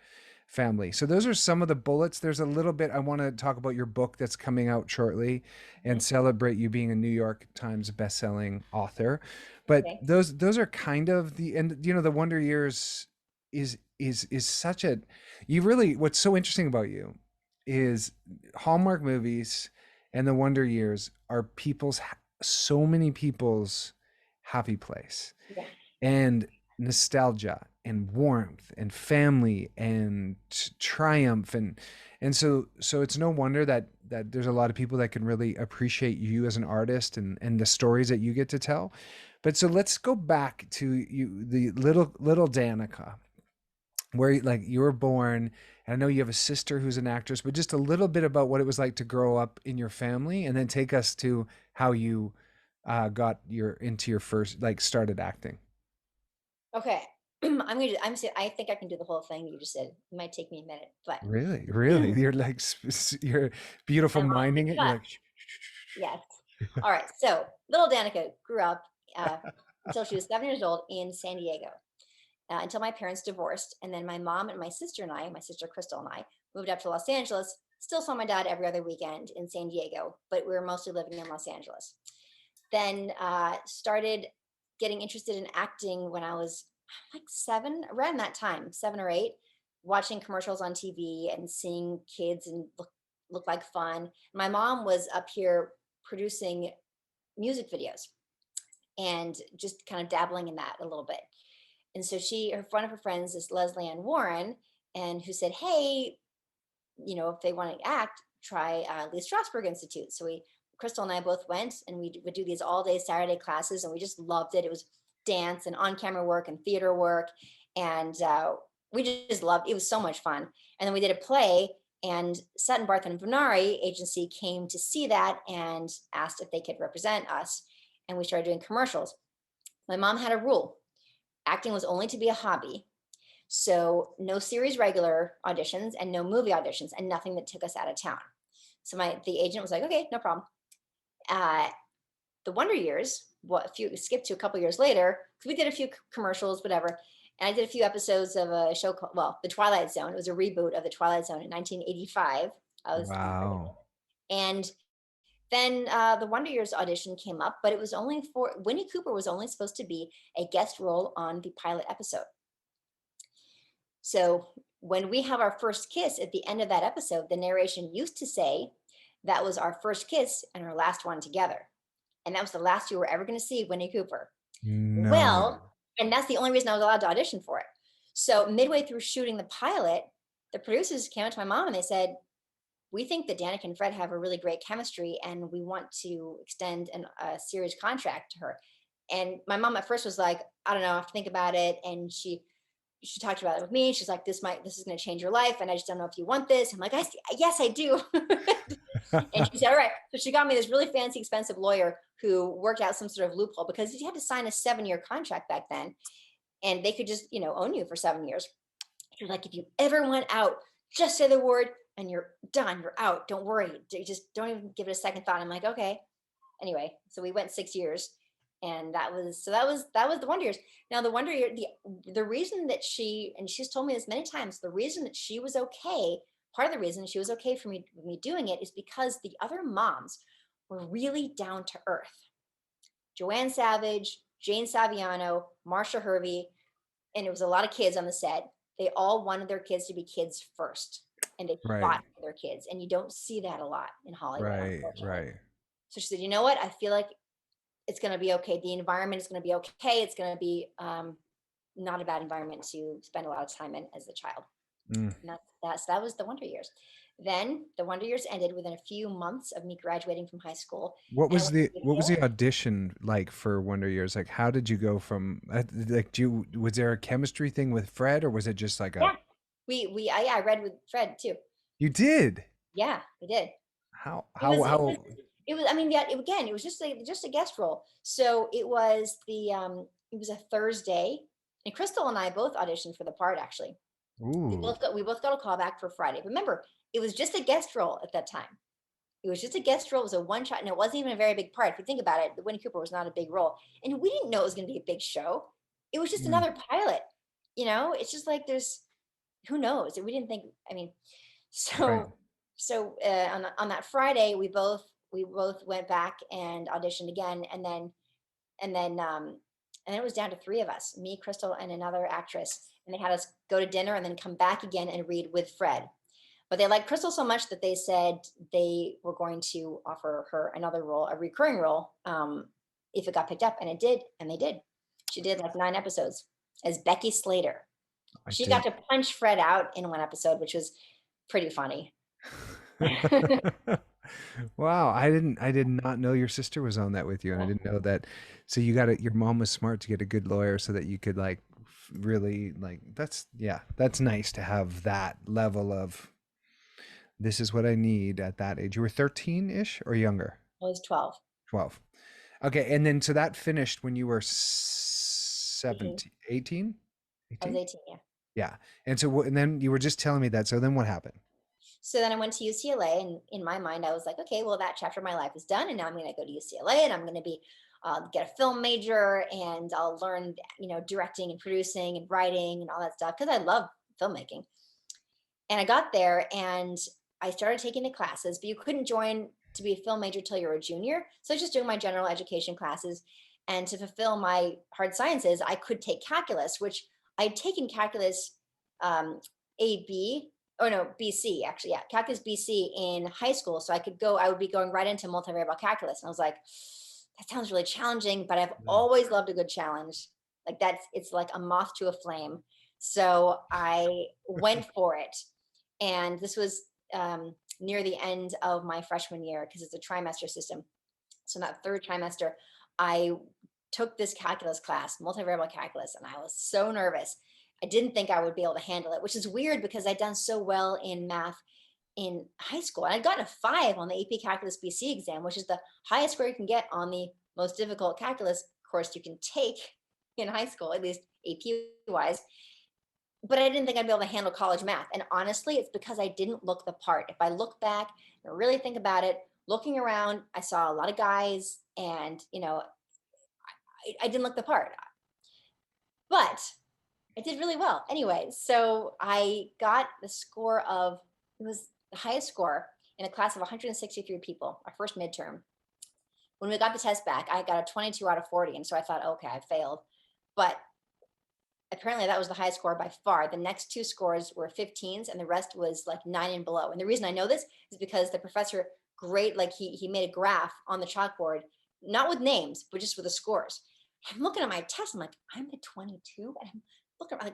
Speaker 1: family. So those are some of the bullets. There's a little bit I want to talk about your book that's coming out shortly and
Speaker 2: Mhm.
Speaker 1: celebrate you being a New York Times bestselling author. But
Speaker 2: Okay.
Speaker 1: those are kind of the Wonder Years is such a, you really, what's so interesting about you is Hallmark movies and the Wonder Years are so many people's happy place
Speaker 2: Yeah.
Speaker 1: and nostalgia and warmth and family and triumph, and so it's no wonder that there's a lot of people that can really appreciate you as an artist and the stories that you get to tell. But so let's go back to you, the little Danica, where like you were born. And I know you have a sister who's an actress, but just a little bit about what it was like to grow up in your family, and then take us to how you got your into your first like started acting.
Speaker 2: Okay. I think I can do the whole thing you just said. It might take me a minute, but
Speaker 1: Really, really, you're like you're beautiful
Speaker 2: I'm on the
Speaker 1: minding it. You're
Speaker 2: cusp.
Speaker 1: like,
Speaker 2: Yes. All right. So little Danica grew up uh, until she was 7 years old in San Diego, until my parents divorced. And then my mom and my sister and I, my sister Crystal and I, moved up to Los Angeles. Still saw my dad every other weekend in San Diego, but we were mostly living in Los Angeles. Then started getting interested in acting when I was like seven, around that time, 7 or 8, watching commercials on TV and seeing kids and look like fun. My mom was up here producing music videos and just kind of dabbling in that a little bit. And so one of her friends is Leslie Ann Warren, and who said, "Hey, if they want to act, try Lee Strasberg Institute." So Crystal and I both went, and we would do these all day Saturday classes, and we just loved it. It was dance and on camera work and theater work, and we just loved. It was so much fun. And then we did a play, and Sutton Barth and Venari agency came to see that and asked if they could represent us, and we started doing commercials. My mom had a rule: acting was only to be a hobby. So no series regular auditions and no movie auditions and nothing that took us out of town. So the agent was like, okay, no problem. Uh, the Wonder Years, if you skip to a couple years later, because we did a few commercials, whatever. And I did a few episodes of a show called, The Twilight Zone. It was a reboot of The Twilight Zone in 1985. I was
Speaker 1: wow,
Speaker 2: and then the Wonder Years audition came up, but it was only for Winnie Cooper was only supposed to be a guest role on the pilot episode. So when we have our first kiss at the end of that episode, the narration used to say that was our first kiss and our last one together. And that was the last you were ever going to see Winnie Cooper.
Speaker 1: no,
Speaker 2: Well, and that's the only reason I was allowed to audition for it. So midway through shooting the pilot, the producers came up to my mom and they said, "We think that Danica and Fred have a really great chemistry and we want to extend a series contract to her." And my mom at first was like, "I don't know, I have to think about it." And she talked about it with me. She's like, this is going to change your life. And I just don't know if you want this. I'm like, yes, I do. And she said, all right. So she got me this really fancy, expensive lawyer who worked out some sort of loophole, because you had to sign a 7-year contract back then. And they could just, own you for 7 years. She was like, if you ever went out, just say the word and you're done. You're out. Don't worry. Just don't even give it a second thought. I'm like, okay. Anyway, so we went 6 years, and that was the Wonder Years. Now the Wonder Year, the reason that she's told me this many times, the reason that she was okay, part of the reason she was okay for me doing it is because the other moms were really down to earth. Joanne Savage, Jane Saviano, Marsha Hervey, and it was a lot of kids on the set. They all wanted their kids to be kids first, and they
Speaker 1: right,
Speaker 2: fought for their kids, and you don't see that a lot in Hollywood,
Speaker 1: right,
Speaker 2: unfortunately.
Speaker 1: right.
Speaker 2: So she said, "You know what? I feel like it's going to be okay. The environment is going to be okay. It's going to be not a bad environment to spend a lot of time in as a child."
Speaker 1: Mm.
Speaker 2: And that was the Wonder Years. Then the Wonder Years ended within a few months of me graduating from high school, and I went to
Speaker 1: What was the
Speaker 2: Yale.
Speaker 1: audition like for Wonder Years? Like, how did you go from like was there a chemistry thing with Fred, or was it just like a
Speaker 2: Yeah, I read with Fred too.
Speaker 1: you did?
Speaker 2: Yeah, we did.
Speaker 1: How
Speaker 2: It
Speaker 1: how
Speaker 2: was it was
Speaker 1: how
Speaker 2: it was. I mean, yeah. Again, it was just a guest role. So it was a Thursday, and Crystal and I both auditioned for the part. Actually,
Speaker 1: ooh.
Speaker 2: we both got a call back for Friday. Remember, it was just a guest role at that time. It was just a guest role. It was a one shot, and it wasn't even a very big part. If you think about it, the Winnie Cooper was not a big role, and we didn't know it was going to be a big show. It was just
Speaker 1: Mm,
Speaker 2: another pilot. It's just like there's who knows. We didn't think. I mean,
Speaker 1: right.
Speaker 2: so on that Friday, we both went back and auditioned again, and then and then it was down to three of us, me, Crystal, and another actress, and they had us go to dinner and then come back again and read with Fred. But they liked Crystal so much that they said they were going to offer her another role, a recurring role, if it got picked up, and it did, and they did. She did like 9 episodes as Becky Slater.
Speaker 1: I
Speaker 2: She got
Speaker 1: did.
Speaker 2: to punch Fred out in one episode, which was pretty funny.
Speaker 1: Wow, I did not know your sister was on that with you, and I
Speaker 2: Yeah.
Speaker 1: didn't know that. So you got it. Your mom was smart to get a good lawyer so that you could like really like. That's yeah, that's nice to have that level of this is what I need at that age. You were 13-ish or younger?
Speaker 2: I was 12,
Speaker 1: 12. Okay, and then so that finished when you were
Speaker 2: 18.
Speaker 1: 17, 18?
Speaker 2: I was
Speaker 1: 18?
Speaker 2: 18, yeah.
Speaker 1: Yeah. And so and then you were just telling me that. So then what happened?
Speaker 2: So then I went to UCLA, and in my mind, I was like, okay, well, that chapter of my life is done, and now I'm going to go to UCLA, and I'm going to be get a film major, and I'll learn, directing and producing and writing and all that stuff because I love filmmaking. And I got there, and I started taking the classes, but you couldn't join to be a film major till you're a junior. So I was just doing my general education classes, and to fulfill my hard sciences, I could take calculus, which I'd taken calculus AB, or no, BC actually, yeah, calculus BC in high school. So I would be going right into multivariable calculus. And I was like, that sounds really challenging, but I've
Speaker 1: Mm.
Speaker 2: always loved a good challenge. Like it's like a moth to a flame. So I went for it. And this was near the end of my freshman year because it's a trimester system. So in that third trimester, I took this calculus class, multivariable calculus, and I was so nervous. I didn't think I would be able to handle it, which is weird because I'd done so well in math in high school. And I'd gotten a 5 on the AP Calculus BC exam, which is the highest score you can get on the most difficult calculus course you can take in high school, at least AP wise. But I didn't think I'd be able to handle college math. And honestly, it's because I didn't look the part. If I look back and really think about it, looking around, I saw a lot of guys, and I didn't look the part. But I did really well. Anyway, so I got the score of, it was the highest score in a class of 163 people, our first midterm. When we got the test back, I got a 22 out of 40. And so I thought, okay, I failed. But apparently that was the highest score by far. The next two scores were 15s, and the rest was like 9 and below. And the reason I know this is because the professor, great, like he made a graph on the chalkboard, not with names, but just with the scores. I'm looking at my test. I'm like, I'm a 22, and I'm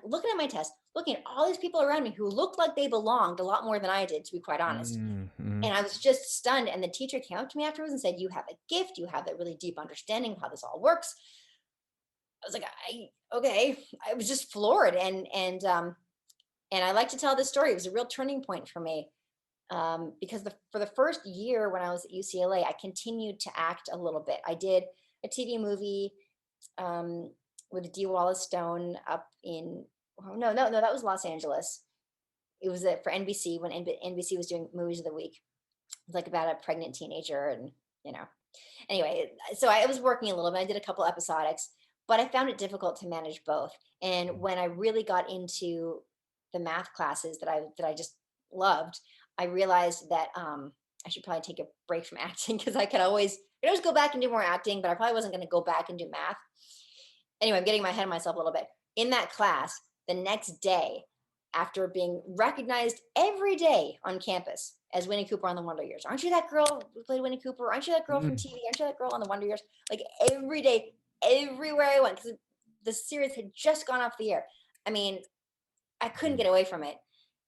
Speaker 2: looking at my test, looking at all these people around me who looked like they belonged a lot more than I did, to be quite honest.
Speaker 1: Mm-hmm.
Speaker 2: And I was just stunned. And the teacher came up to me afterwards and said, "You have a gift. You have a really deep understanding of how this all works." I was like, okay. I was just floored, and I like to tell this story. It was a real turning point for me, because for the first year when I was at UCLA, I continued to act a little bit. I did a TV movie um, with Dee Wallace Stone up in, oh, no, that was Los Angeles. It was for NBC when NBC was doing movies of the week. It was like about a pregnant teenager, and you know anyway, so I was working a little bit. I did a couple episodics, but I found it difficult to manage both. And when I really got into the math classes that I just loved, I realized that I should probably take a break from acting because I could always go back and do more acting, but I probably wasn't going to go back and do math. Anyway, I'm getting my head of myself a little bit. In that class, the next day, after being recognized every day on campus as Winnie Cooper on the Wonder Years, aren't you that girl who played Winnie Cooper? Aren't you that girl from
Speaker 1: Mm.
Speaker 2: TV? Aren't you that girl on the Wonder Years? Like every day, everywhere I went, because the series had just gone off the air. I mean, I couldn't get away from it.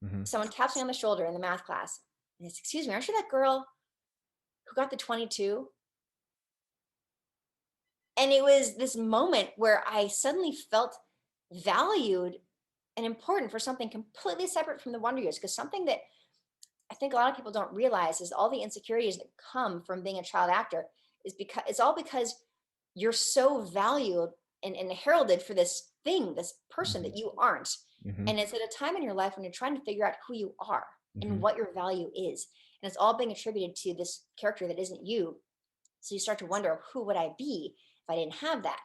Speaker 1: Mm-hmm.
Speaker 2: Someone taps me on the shoulder in the math class. And it's, "Excuse me, aren't you that girl who got the 22?" And it was this moment where I suddenly felt valued and important for something completely separate from the Wonder Years. Because something that I think a lot of people don't realize is all the insecurities that come from being a child actor is because it's all because you're so valued and heralded for this thing, this person that you aren't.
Speaker 1: Mm-hmm.
Speaker 2: And it's at a time in your life when you're trying to figure out who you are and
Speaker 1: Mm-hmm.
Speaker 2: what your value is. And it's all being attributed to this character that isn't you. So you start to wonder, who would I be if I didn't have that?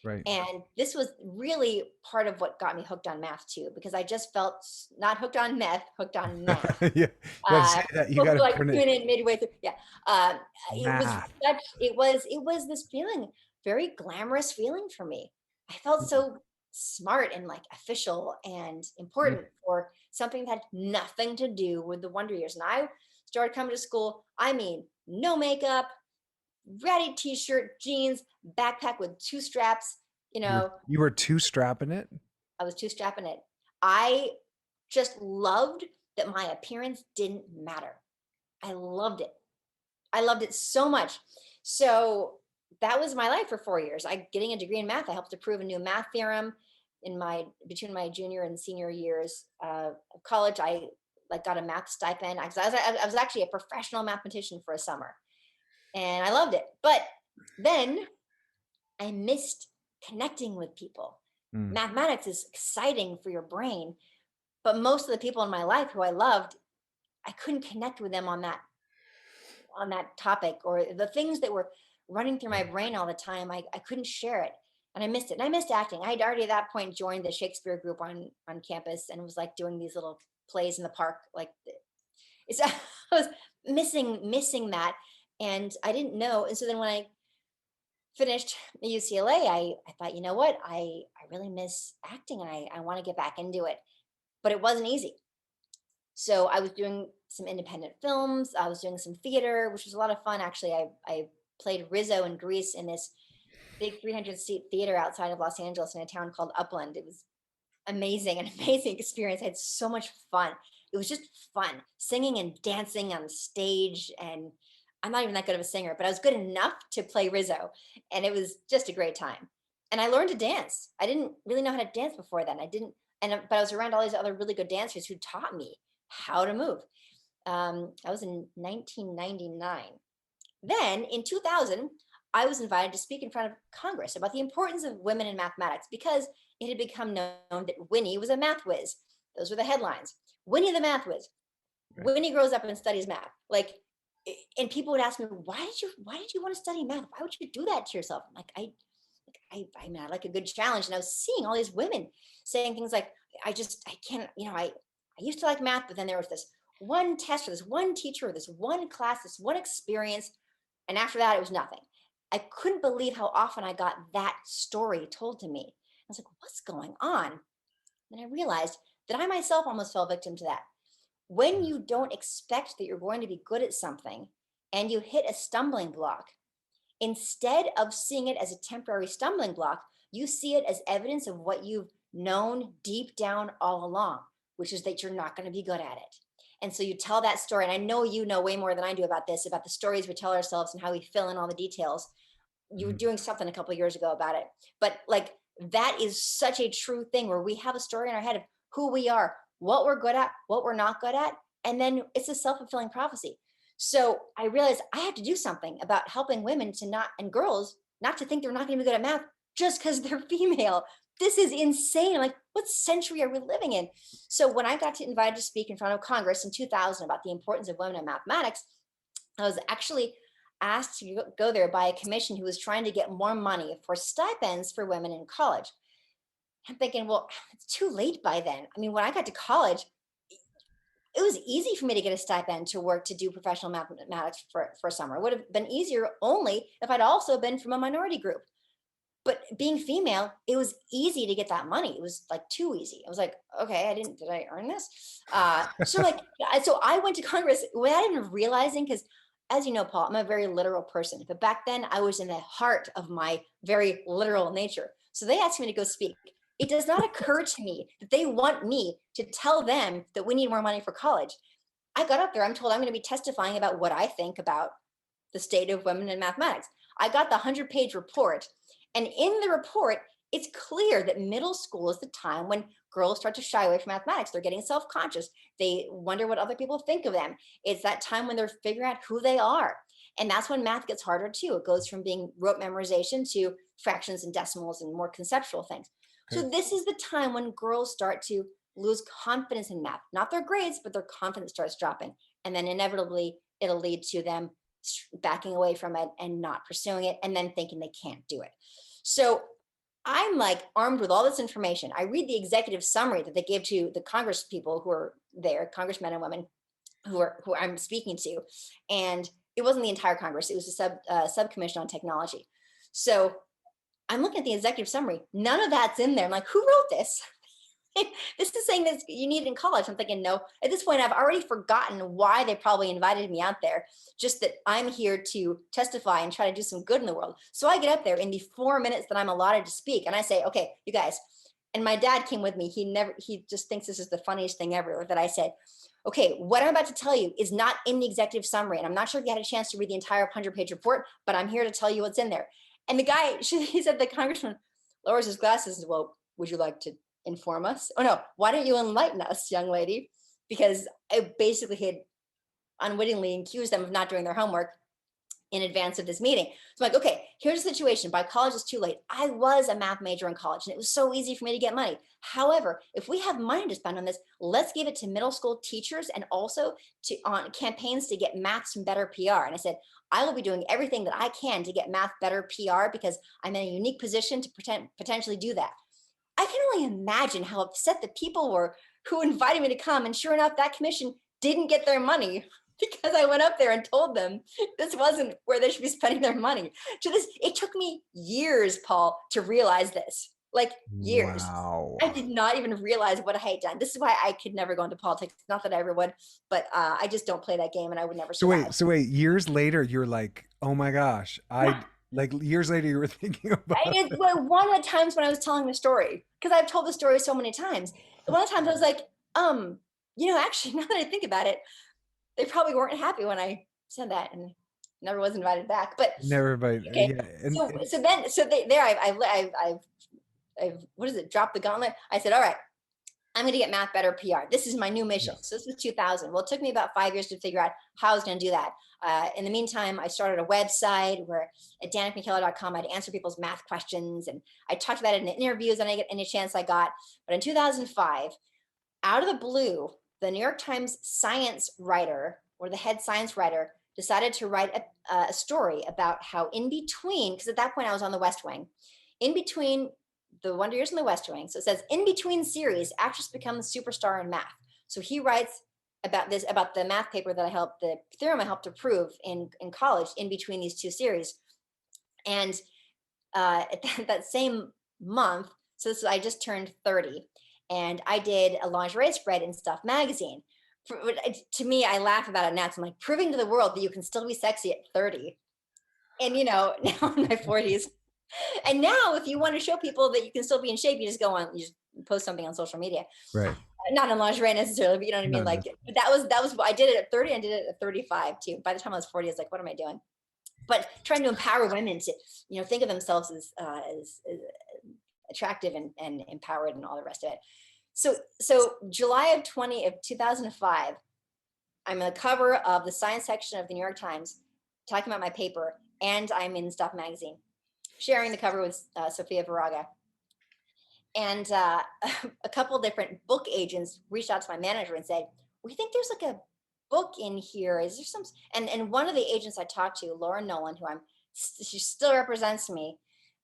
Speaker 1: Right.
Speaker 2: And this was really part of what got me hooked on math too, because I just felt not hooked on meth, hooked on math.
Speaker 1: Yeah. You got to say that. You got
Speaker 2: Supposed
Speaker 1: to
Speaker 2: to like
Speaker 1: turn it
Speaker 2: tune in midway through. Yeah. Uh, it was
Speaker 1: math.
Speaker 2: it was this feeling, very glamorous feeling for me. I felt so smart and like official and
Speaker 1: Mm.
Speaker 2: important for something that had nothing to do with the Wonder Years. And I started coming to school. I mean, no makeup, ratty t-shirt, jeans, backpack with 2 straps. You know,
Speaker 1: You were two strapping it.
Speaker 2: I was 2 strapping it. I just loved that my appearance didn't matter. I loved it. I loved it so much. So that was my life for 4 years. Getting a degree in math. I helped to prove a new math theorem between my junior and senior years of college. I like got a math stipend. I was actually a professional mathematician for a summer, and I loved it. But then I missed connecting with people.
Speaker 1: Mm.
Speaker 2: Mathematics is exciting for your brain, but most of the people in my life who I loved, I couldn't connect with them on that topic, or the things that were running through my brain all the time. I couldn't share it, and I missed it. And I missed acting. I had already at that point joined the Shakespeare group on campus and was like doing these little plays in the park. Like it's I was missing that, and I didn't know. And so then when I finished UCLA, I thought, you know what, I really miss acting, and I want to get back into it, but it wasn't easy. So I was doing some independent films. I was doing some theater, which was a lot of fun. Actually, I played Rizzo in Greece in this big 300-seat theater outside of Los Angeles in a town called Upland. It was amazing, an amazing experience. I had so much fun. It was just fun singing and dancing on stage. And I'm not even that good of a singer, but I was good enough to play Rizzo. And it was just a great time. And I learned to dance. I didn't really know how to dance before then. I didn't, but I was around all these other really good dancers who taught me how to move. I was in 1999. Then in 2000, I was invited to speak in front of Congress about the importance of women in mathematics because it had become known that Winnie was a math whiz. Those were the headlines. Winnie the math whiz.
Speaker 1: Right.
Speaker 2: Winnie grows up and studies math. Like, and people would ask me, why did you want to study math? Why would you do that to yourself? I'm like, I mean, I like a good challenge. And I was seeing all these women saying things like, I can't, I used to like math, but then there was this one test or this one teacher or this one class, this one experience. And after that, it was nothing. I couldn't believe how often I got that story told to me. I was like, what's going on? And I realized that I myself almost fell victim to that. When you don't expect that you're going to be good at something and you hit a stumbling block, instead of seeing it as a temporary stumbling block, you see it as evidence of what you've known deep down all along, which is that you're not going to be good at it. And so you tell that story. And I know you know way more than I do about this, about the stories we tell ourselves and how we fill in all the details. You were
Speaker 1: Mhm.
Speaker 2: doing something a couple of years ago about it. But like that is such a true thing where we have a story in our head of who we are, what we're good at, what we're not good at. And then it's a self-fulfilling prophecy. So I realized I have to do something about helping women to not, and girls, not to think they're not going to be good at math just because they're female. This is insane. Like, what century are we living in? So when I got invited to speak in front of Congress in 2000 about the importance of women in mathematics, I was actually asked to go there by a commission who was trying to get more money for stipends for women in college. I'm thinking, well, it's too late by then. I mean, when I got to college, it was easy for me to get a stipend to work to do professional mathematics for a summer. It would have been easier only if I'd also been from a minority group. But being female, it was easy to get that money. It was like too easy. I was like, okay, did I earn this? So I went to Congress without even realizing, because as you know, Paul, I'm a very literal person. But back then I was in the heart of my very literal nature. So they asked me to go speak. It does not occur to me that they want me to tell them that we need more money for college. I got up there, I'm told I'm going to be testifying about what I think about the state of women in mathematics. I got the 100-page report. And in the report, it's clear that middle school is the time when girls start to shy away from mathematics. They're getting self-conscious. They wonder what other people think of them. It's that time when they're figuring out who they are. And that's when math gets harder too. It goes from being rote memorization to fractions and decimals and more conceptual things.
Speaker 1: Okay.
Speaker 2: So this is the time when girls start to lose confidence in math, not their grades, but their confidence starts dropping. And then inevitably it'll lead to them backing away from it and not pursuing it, and then thinking they can't do it. So I'm like armed with all this information. I read the executive summary that they gave to the Congress people who are there, congressmen and women who I'm speaking to, and it wasn't the entire Congress. It was a subcommission on technology. So I'm looking at the executive summary. None of that's in there. I'm like, who wrote this? This is saying that you need it in college. I'm thinking, no, at this point, I've already forgotten why they probably invited me out there, just that I'm here to testify and try to do some good in the world. So I get up there in the 4 minutes that I'm allotted to speak, and I say, okay, you guys, And my dad came with me. He just thinks this is the funniest thing ever that I said, okay, what I'm about to tell you is not in the executive summary. And I'm not sure if you had a chance to read the entire 100-page report, but I'm here to tell you what's in there. And the guy, he said, the congressman lowers his glasses and says, well, would you like to inform us? Oh no, why don't you enlighten us, young lady? Because I basically had unwittingly accused them of not doing their homework in advance of this meeting. So I'm like, okay, here's the situation. By college is too late. I was a math major in college and it was so easy for me to get money. However, if we have money to spend on this, let's give it to middle school teachers and also to on campaigns to get maths and better PR. And I said, I will be doing everything that I can to get math better PR because I'm in a unique position to potentially do that. I can only imagine how upset the people were who invited me to come. And sure enough, that commission didn't get their money because I went up there and told them this wasn't where they should be spending their money. It took me years, Paul, to realize this. Like years.
Speaker 1: Wow.
Speaker 2: I did not even realize what I had done. This is why I could never go into politics. Not that I ever would, but I just don't play that game and I would never survive.
Speaker 1: So wait, years later, you're like, oh my gosh, like years later, you were thinking about it.
Speaker 2: One of the times when I was telling the story, because I've told the story so many times, one of the times I was like, actually, now that I think about it, they probably weren't happy when I said that and never was invited back. But
Speaker 1: Never, but
Speaker 2: okay.
Speaker 1: yeah.
Speaker 2: I've what is it? Dropped the gauntlet. I said, all right, I'm going to get math better PR. This is my new mission. So this was 2000. Well, it took me about 5 years to figure out how I was going to do that. In the meantime, I started a website where at danicmckellar.com, I'd answer people's math questions. And I talked about it in interviews and any chance I got. But in 2005, out of the blue, the New York Times science writer or the head science writer decided to write a story about how in between, because at that point I was on the West Wing, in between the Wonder Years and the West Wing. So it says, in between series, actress becomes superstar in math. So he writes about this, about the math paper that the theorem I helped to prove in college in between these two series. And that same month, I just turned 30 and I did a lingerie spread in Stuff magazine. To me, I laugh about it now. I'm like, proving to the world that you can still be sexy at 30. And now in my 40s. And now if you want to show people that you can still be in shape, you just post something on social media.
Speaker 1: Right.
Speaker 2: Not in lingerie necessarily, but you know what I mean? Like that was I did it at 30 and did it at 35 too. By the time I was 40, I was like, what am I doing? But trying to empower women to, think of themselves as attractive and empowered and all the rest of it. So July of 2005, I'm on the cover of the science section of the New York Times talking about my paper, and I'm in Stuff magazine, sharing the cover with Sofia Viraga. And a couple different book agents reached out to my manager and said, we think there's like a book in here. Is there some? And one of the agents I talked to, Laura Nolan, she still represents me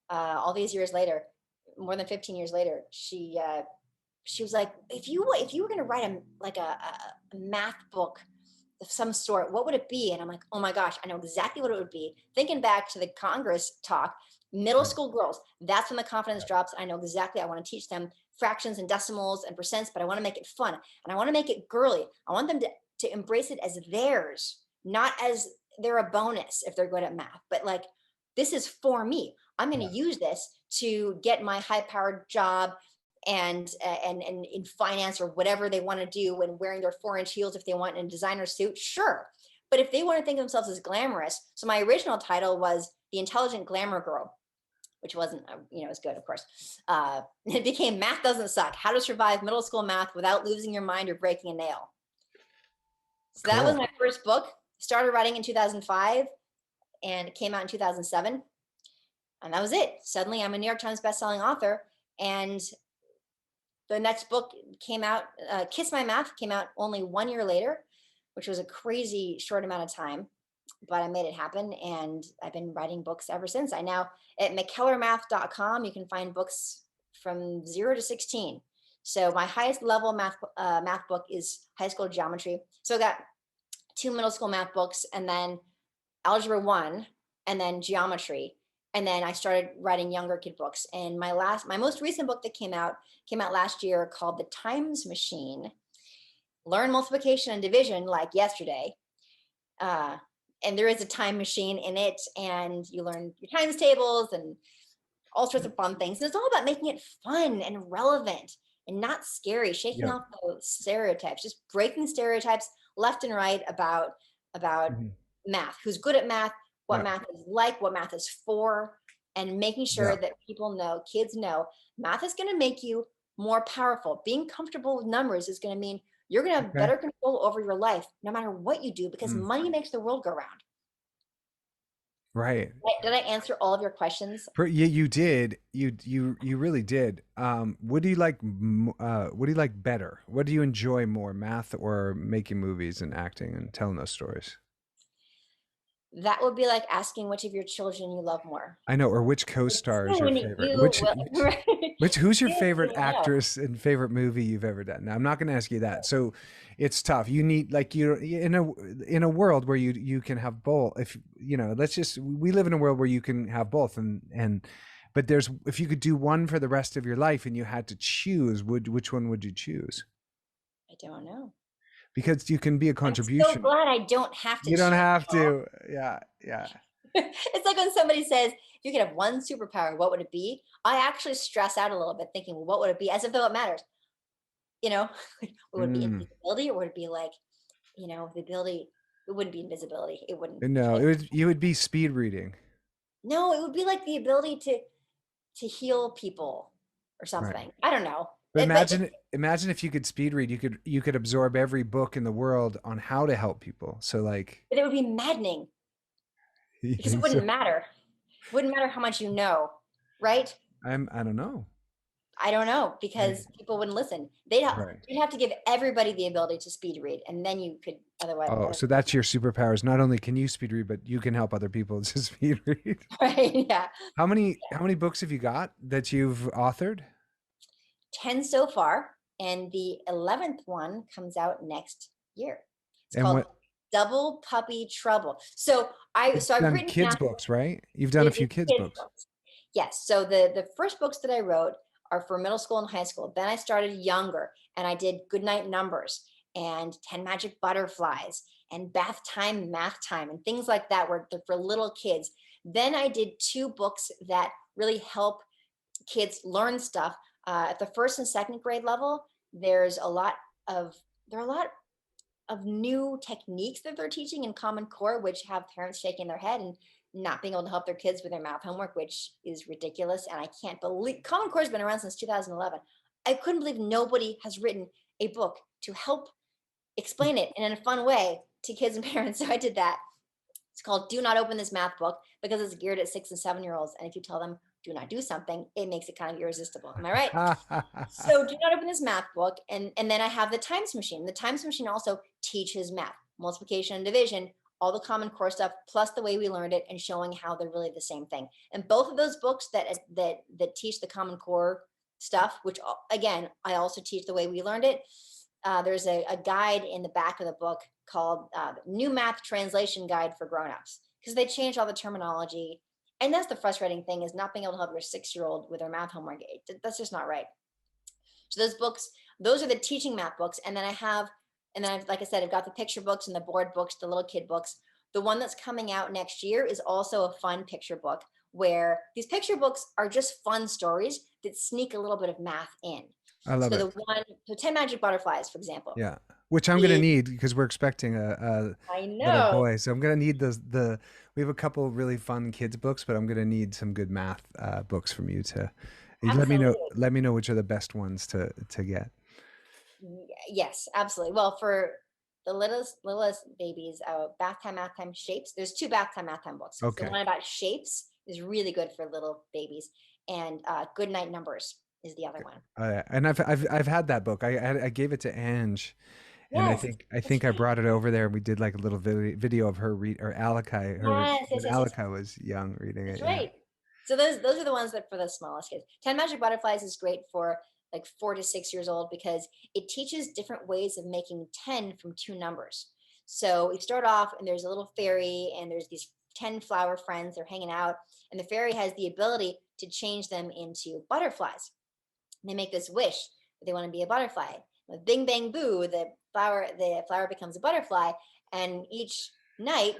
Speaker 2: all these years later, more than 15 years later. She was like, if you were going to write a math book of some sort, what would it be? And I'm like, oh my gosh, I know exactly what it would be. Thinking back to the Congress talk, middle school girls, that's when the confidence drops. I know exactly. I want to teach them fractions and decimals and percents, but I want to make it fun and I want to make it girly. I want them to embrace it as theirs, not as they're a bonus if they're good at math, but like, this is for me. I'm going to use this to get my high-powered job and in finance or whatever they want to do when wearing their 4-inch heels if they want in a designer suit, sure. But if they want to think of themselves as glamorous, so my original title was The Intelligent Glamour Girl, which wasn't, as good, of course. It became Math Doesn't Suck, How to Survive Middle School Math Without Losing Your Mind or Breaking a Nail. So that was my first book. Started writing in 2005 and it came out in 2007. And that was it. Suddenly I'm a New York Times bestselling author. And the next book came out, Kiss My Math, came out only 1 year later, which was a crazy short amount of time, but I made it happen. And I've been writing books ever since. I now at mckellarmath.com, you can find books from 0 to 16. So my highest level math book is high school geometry. So I got 2 middle school math books and then algebra 1 and then geometry. And then I started writing younger kid books. And my most recent book that came out last year called The Times Machine. Learn multiplication and division like yesterday. And there is a time machine in it, and you learn your times tables and all sorts of fun things. And it's all about making it fun and relevant and not scary, shaking
Speaker 1: Yep.
Speaker 2: off those stereotypes, just breaking stereotypes left and right about
Speaker 1: Mhm.
Speaker 2: math, who's good at math, what
Speaker 1: Yeah.
Speaker 2: math is like, what math is for, and making sure
Speaker 1: Yeah.
Speaker 2: that people know, kids know, math is going to make you more powerful. Being comfortable with numbers is going to mean you're going to have
Speaker 1: Okay.
Speaker 2: better control over your life no matter what you do, because
Speaker 1: Mm.
Speaker 2: money makes the world go round.
Speaker 1: Right.
Speaker 2: Did I answer all of your questions?
Speaker 1: Yeah, you did. You really did. What do you like? What do you like better? What do you enjoy more, math or making movies and acting and telling those stories?
Speaker 2: That would be like asking which of your children you love more.
Speaker 1: I know. Or which co-star is your
Speaker 2: Soon
Speaker 1: favorite?
Speaker 2: you will, right?
Speaker 1: Which who's your
Speaker 2: Soon
Speaker 1: favorite
Speaker 2: you will know.
Speaker 1: actress and favorite movie you've ever done? Now, I'm not going to ask you that. So it's tough. You need like you in a world where you can have both. If you know, let's just we live in a world where you can have both and but there's if you could do one for the rest of your life and you had to choose, would which one would you choose?
Speaker 2: I don't know.
Speaker 1: Because you can be a
Speaker 2: I'm so
Speaker 1: contribution.
Speaker 2: glad I don't have to
Speaker 1: You don't
Speaker 2: choose.
Speaker 1: have to. Yeah, yeah.
Speaker 2: It's like when somebody says, if you could have one superpower, what would it be? I actually stress out a little bit thinking, well, what would it be? As if though it matters. You know, would it be
Speaker 1: Mm.
Speaker 2: invisibility, or would it be like, the ability? It wouldn't be invisibility. It wouldn't.
Speaker 1: No, it would you would be speed reading.
Speaker 2: No, it would be like the ability to heal people or
Speaker 1: Right.
Speaker 2: something. I don't know.
Speaker 1: But
Speaker 2: But
Speaker 1: imagine if you could speed read, you could absorb every book in the world on how to help people. So like
Speaker 2: it would be maddening
Speaker 1: you
Speaker 2: because it
Speaker 1: think so?
Speaker 2: wouldn't matter. It wouldn't matter how much you know, right?
Speaker 1: I don't know.
Speaker 2: I don't know,
Speaker 1: I,
Speaker 2: because people wouldn't listen. They'd have to give everybody the ability to speed read, and then you could otherwise,
Speaker 1: oh, so that's your superpowers. Not only can you speed read, but you can help other people to speed read.
Speaker 2: right? Yeah.
Speaker 1: How many books have you got that you've authored?
Speaker 2: 10 so far, and the 11th one comes out next year. It's
Speaker 1: And
Speaker 2: called
Speaker 1: what
Speaker 2: Double Puppy Trouble. So I've
Speaker 1: done
Speaker 2: written
Speaker 1: kids
Speaker 2: math
Speaker 1: books, right? You've done a
Speaker 2: the
Speaker 1: few kids
Speaker 2: kids
Speaker 1: books.
Speaker 2: books. Yes. So the first books that I wrote are for middle school and high school. Then I started younger, and I did Goodnight Numbers and 10 Magic Butterflies and Bath Time, Math Time, and things like that were for little kids. Then I did two books that really help kids learn stuff. At the first and second grade level, there's a lot of there are a lot of new techniques that they're teaching in Common Core, which have parents shaking their head and not being able to help their kids with their math homework, which is ridiculous. And I can't believe Common Core has been around since 2011. I couldn't believe nobody has written a book to help explain it in a fun way to kids and parents. So I did that. It's called Do Not Open This Math Book, because it's geared at 6 and 7 year olds. And if you tell them do not do something, it makes it kind of irresistible. Am I right? So do not open this math book. And then I have the times machine. The times machine also teaches math, multiplication and division, all the Common Core stuff, plus the way we learned it, and showing how they're really the same thing. And both of those books that teach the Common Core stuff, which again, I also teach the way we learned it. There's a guide in the back of the book called New Math Translation Guide for Grown-ups, because they changed all the terminology. And that's the frustrating thing, is not being able to help your 6-year-old with their math homework. That's just not right. So those books, those are the teaching math books. And then like I said, I've got the picture books and the board books, the little kid books. The one that's coming out next year is also a fun picture book, where these picture books are just fun stories that sneak a little bit of math in.
Speaker 1: I love it.
Speaker 2: So 10 Magic Butterflies, for example.
Speaker 1: Yeah, which I'm gonna
Speaker 2: is-
Speaker 1: need because we're expecting a
Speaker 2: I
Speaker 1: little
Speaker 2: know.
Speaker 1: boy. So I'm gonna need the. We have a couple really fun kids books, but I'm gonna need some good math books from you to. You let me know.
Speaker 2: Absolutely.
Speaker 1: Let me know which are the best ones to get.
Speaker 2: Yes, absolutely. Well, for the littlest babies, bath time, math time, shapes. There's two bath time, math time books. The
Speaker 1: Okay.
Speaker 2: one about shapes is really good for little babies, and Good Night Numbers is the other one.
Speaker 1: And I've had that book. I gave it to Ange, and I
Speaker 2: Yes,
Speaker 1: think I
Speaker 2: that's
Speaker 1: think I
Speaker 2: right.
Speaker 1: brought it over there. And we did like a little video of her read or Alakai, her
Speaker 2: Yes,
Speaker 1: when
Speaker 2: yes, yes, yes.
Speaker 1: Alakai was young reading it.
Speaker 2: That's
Speaker 1: Yeah.
Speaker 2: right. So those are the ones that for the smallest kids. 10 Magic Butterflies is great for like 4 to 6 years old, because it teaches different ways of making 10 from two numbers. So we start off and there's a little fairy, and there's these 10 flower friends, they're hanging out, and the fairy has the ability to change them into butterflies. And they make this wish that they want to be a butterfly. With Bing Bang Boo, the flower becomes a butterfly, and each night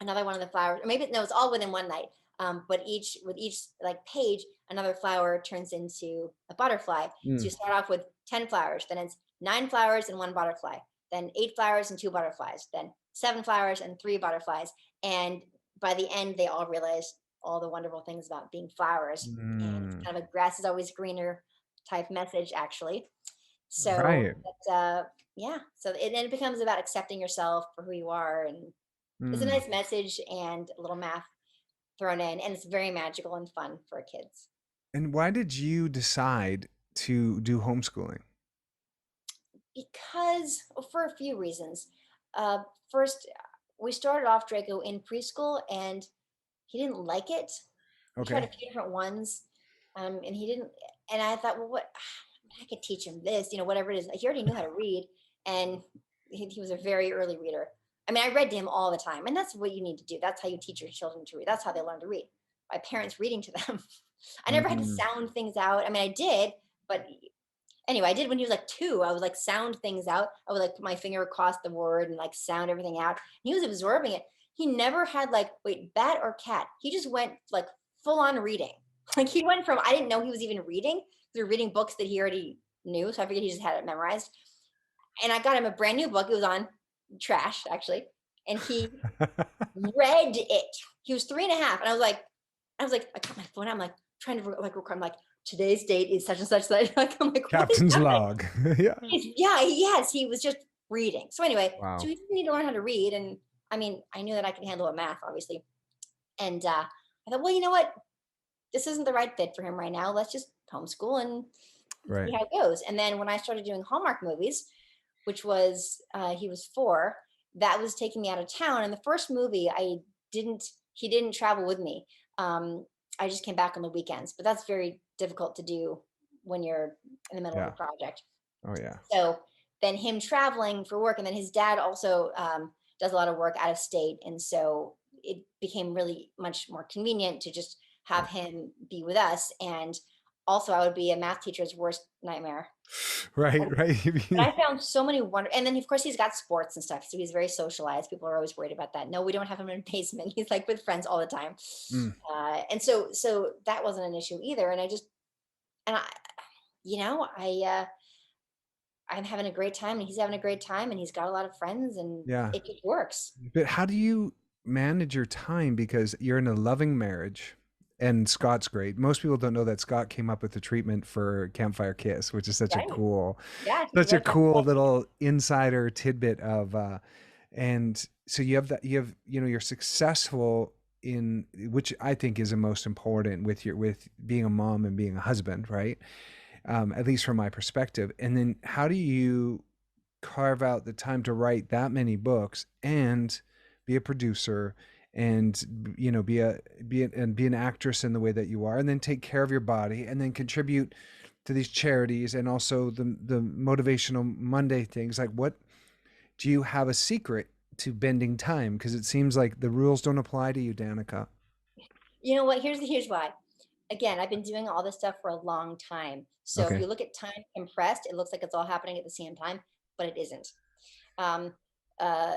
Speaker 2: another one of the flowers, or maybe no, it's all within one night. But with each like page, another flower turns into a butterfly. So you
Speaker 1: Mm.
Speaker 2: start off with 10 flowers, then it's 9 flowers and 1 butterfly, then 8 flowers and 2 butterflies, then 7 flowers and 3 butterflies. And by the end, they all realize all the wonderful things about being flowers. And it's
Speaker 1: Mm.
Speaker 2: kind of a grass is always greener type message, actually. So,
Speaker 1: Right.
Speaker 2: yeah, so it becomes about accepting yourself for who you are. And it's a
Speaker 1: Mm.
Speaker 2: nice message and a little math thrown in. And it's very magical and fun for kids.
Speaker 1: And why did you decide to do homeschooling?
Speaker 2: Because, well, for a few reasons. Uh, First, we started off Draco in preschool and he didn't like it. We tried a
Speaker 1: Okay.
Speaker 2: few different ones, and he didn't. And I thought, well, what? I could teach him this, whatever it is. He already knew how to read, and he was a very early reader. I mean, I read to him all the time, and that's what you need to do. That's how you teach your children to read. That's how they learn to read, by parents reading to them. I never had to
Speaker 1: Mm.
Speaker 2: sound things out. I mean, I did, but anyway, I did when he was like 2. I was like sound things out. I would like put my finger across the word and like sound everything out. He was absorbing it. He never had like, wait, bat or cat. He just went like full on reading. Like he went from I didn't know he was even reading. Through reading books that he already knew. So I figured he just had it memorized. And I got him a brand new book. It was on trash, actually. And he read it. He was 3.5. And I got my phone out. I'm like trying to like record. I'm like, today's date is such and such. Like, I'm like, what is
Speaker 1: Captain's
Speaker 2: happening?
Speaker 1: log. Yeah.
Speaker 2: Yeah, yes, he was just reading. So anyway, so
Speaker 1: Wow.
Speaker 2: we need to learn how to read. And I mean, I knew that I could handle a math, obviously. And I thought, well, you know what? This isn't the right fit for him right now. Let's just homeschool and see
Speaker 1: Right.
Speaker 2: how it goes. And then when I started doing Hallmark movies, which was he was 4, that was taking me out of town. And the first movie, he didn't travel with me. I just came back on the weekends, but that's very difficult to do when you're in the middle of a
Speaker 1: Yeah.
Speaker 2: project.
Speaker 1: Oh yeah.
Speaker 2: So then him traveling for work, and then his dad also does a lot of work out of state, and so it became really much more convenient to just have him be with us. And also, I would be a math teacher's worst nightmare.
Speaker 1: Right.
Speaker 2: Um,
Speaker 1: Right.
Speaker 2: but I found so many and then of course he's got sports and stuff, so he's very socialized. People are always worried about that. No, we don't have him in a basement. He's like with friends all the time,
Speaker 1: Mm.
Speaker 2: and so that wasn't an issue either. And I, I'm having a great time and he's having a great time and he's got a lot of friends and
Speaker 1: Yeah.
Speaker 2: it just works.
Speaker 1: But how do you manage your time because you're in a loving marriage and Scott's great. Most people don't know that Scott came up with the treatment for Campfire Kiss, which is
Speaker 2: Right. Yeah, he's
Speaker 1: such a
Speaker 2: very
Speaker 1: cool
Speaker 2: fantastic.
Speaker 1: little insider tidbit of and so you have that you're successful in which I think is the most important with being a mom and being a husband, right? At least from my perspective. And then how do you carve out the time to write that many books and be a producer and be an actress in the way that you are, and then take care of your body and then contribute to these charities and also the motivational Monday things? Like, what do you have a secret to bending time? Because it seems like the rules don't apply to you, Danica.
Speaker 2: You know what? Here's why. Again, I've been doing all this stuff for a long time. So if
Speaker 1: Okay.
Speaker 2: you look at time compressed, it looks like it's all happening at the same time, but it isn't. Um, uh,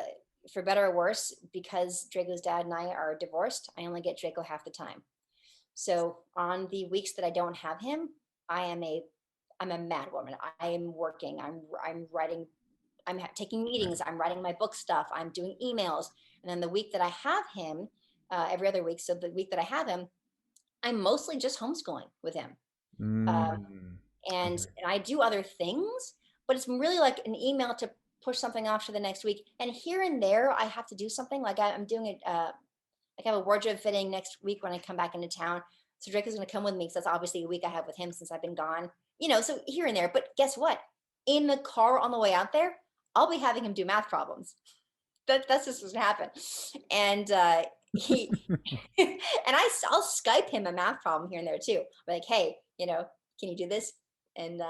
Speaker 2: for better or worse, because Draco's dad and I are divorced, I only get Draco half the time. So on the weeks that I don't have him, I am a I'm a mad woman. I am working. I'm writing. Taking
Speaker 1: Right.
Speaker 2: meetings. I'm writing my book stuff. I'm doing emails. And then the week that I have him, every other week. So the week that I have him, I'm mostly just homeschooling with him. Uh,
Speaker 1: Mm. Okay.
Speaker 2: and I do other things, but it's really like an email to push something off to the next week. And here and there, I have to do something. Like I'm doing it. Like I have a wardrobe fitting next week when I come back into town. So Drake is going to come with me because that's obviously a week I have with him since I've been gone. So here and there. But guess what? In the car on the way out there, I'll be having him do math problems. That's just what's gonna happen. And he I'll Skype him a math problem here and there too. Like, hey, can you do this? And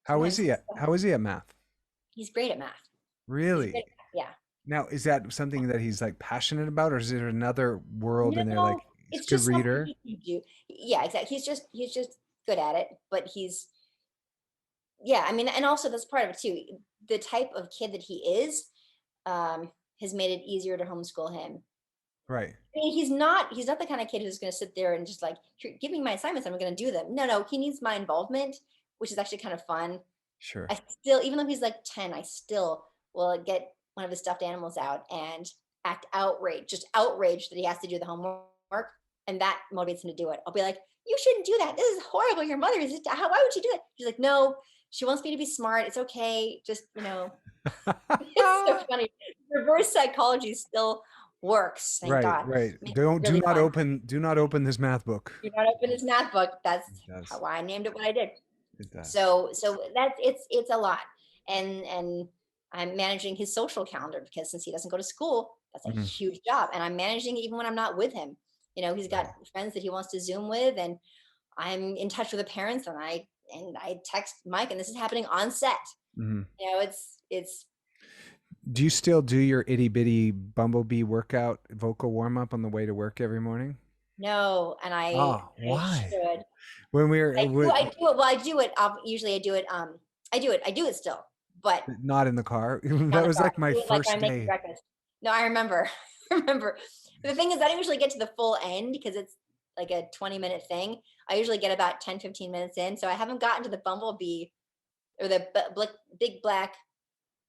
Speaker 1: How is
Speaker 2: sometimes
Speaker 1: he at math?
Speaker 2: he's great at math. He's great
Speaker 1: Really?
Speaker 2: at math. Yeah.
Speaker 1: Now, is that something that he's like passionate about, or is it another world in there? Like
Speaker 2: No,
Speaker 1: he's a
Speaker 2: it's
Speaker 1: good
Speaker 2: just something
Speaker 1: reader.
Speaker 2: he can do. Yeah, exactly. He's just good at it, but yeah, I mean, and also that's part of it too. The type of kid that he is has made it easier to homeschool him.
Speaker 1: Right.
Speaker 2: I mean, he's not the kind of kid who's going to sit there and just like, give me my assignments, I'm going to do them. No, he needs my involvement, which is actually kind of fun.
Speaker 1: Sure.
Speaker 2: I still, even though he's like 10, I still will get one of his stuffed animals out and act outraged, just outraged that he has to do the homework. And that motivates him to do it. I'll be like, you shouldn't do that. This is horrible. Your mother is, why would you do it? She's like, no, she wants me to be smart. It's okay. Just, it's so funny. Reverse psychology still works. Thank
Speaker 1: Right,
Speaker 2: God.
Speaker 1: right.
Speaker 2: Makes it really fun.
Speaker 1: Do not open this math book.
Speaker 2: Do not open his math book. That's
Speaker 1: It does.
Speaker 2: why I named it what I did.
Speaker 1: It does.
Speaker 2: So that's it's a lot. And I'm managing his social calendar because since he doesn't go to school, that's a
Speaker 1: Mhm.
Speaker 2: huge job. And I'm managing it even when I'm not with him. He's got
Speaker 1: Right.
Speaker 2: friends that he wants to Zoom with, and I'm in touch with the parents, and I text Mike, and this is happening on set.
Speaker 1: Mhm.
Speaker 2: It's
Speaker 1: Do you still do your itty bitty bumblebee workout vocal warm up on the way to work every morning?
Speaker 2: no, and
Speaker 1: Oh,
Speaker 2: I
Speaker 1: why?
Speaker 2: should.
Speaker 1: When we were
Speaker 2: I do it. Well, I do it. Usually I do it. I do it still, but
Speaker 1: not in the car.
Speaker 2: not
Speaker 1: That
Speaker 2: in the
Speaker 1: was
Speaker 2: car.
Speaker 1: like my
Speaker 2: I do it like when
Speaker 1: first
Speaker 2: I'm making
Speaker 1: day.
Speaker 2: breakfast. No, I remember. I remember. But the thing is, I don't usually get to the full end because it's like a 20-minute thing. I usually get about 10, 15 minutes in. So I haven't gotten to the bumblebee or the big black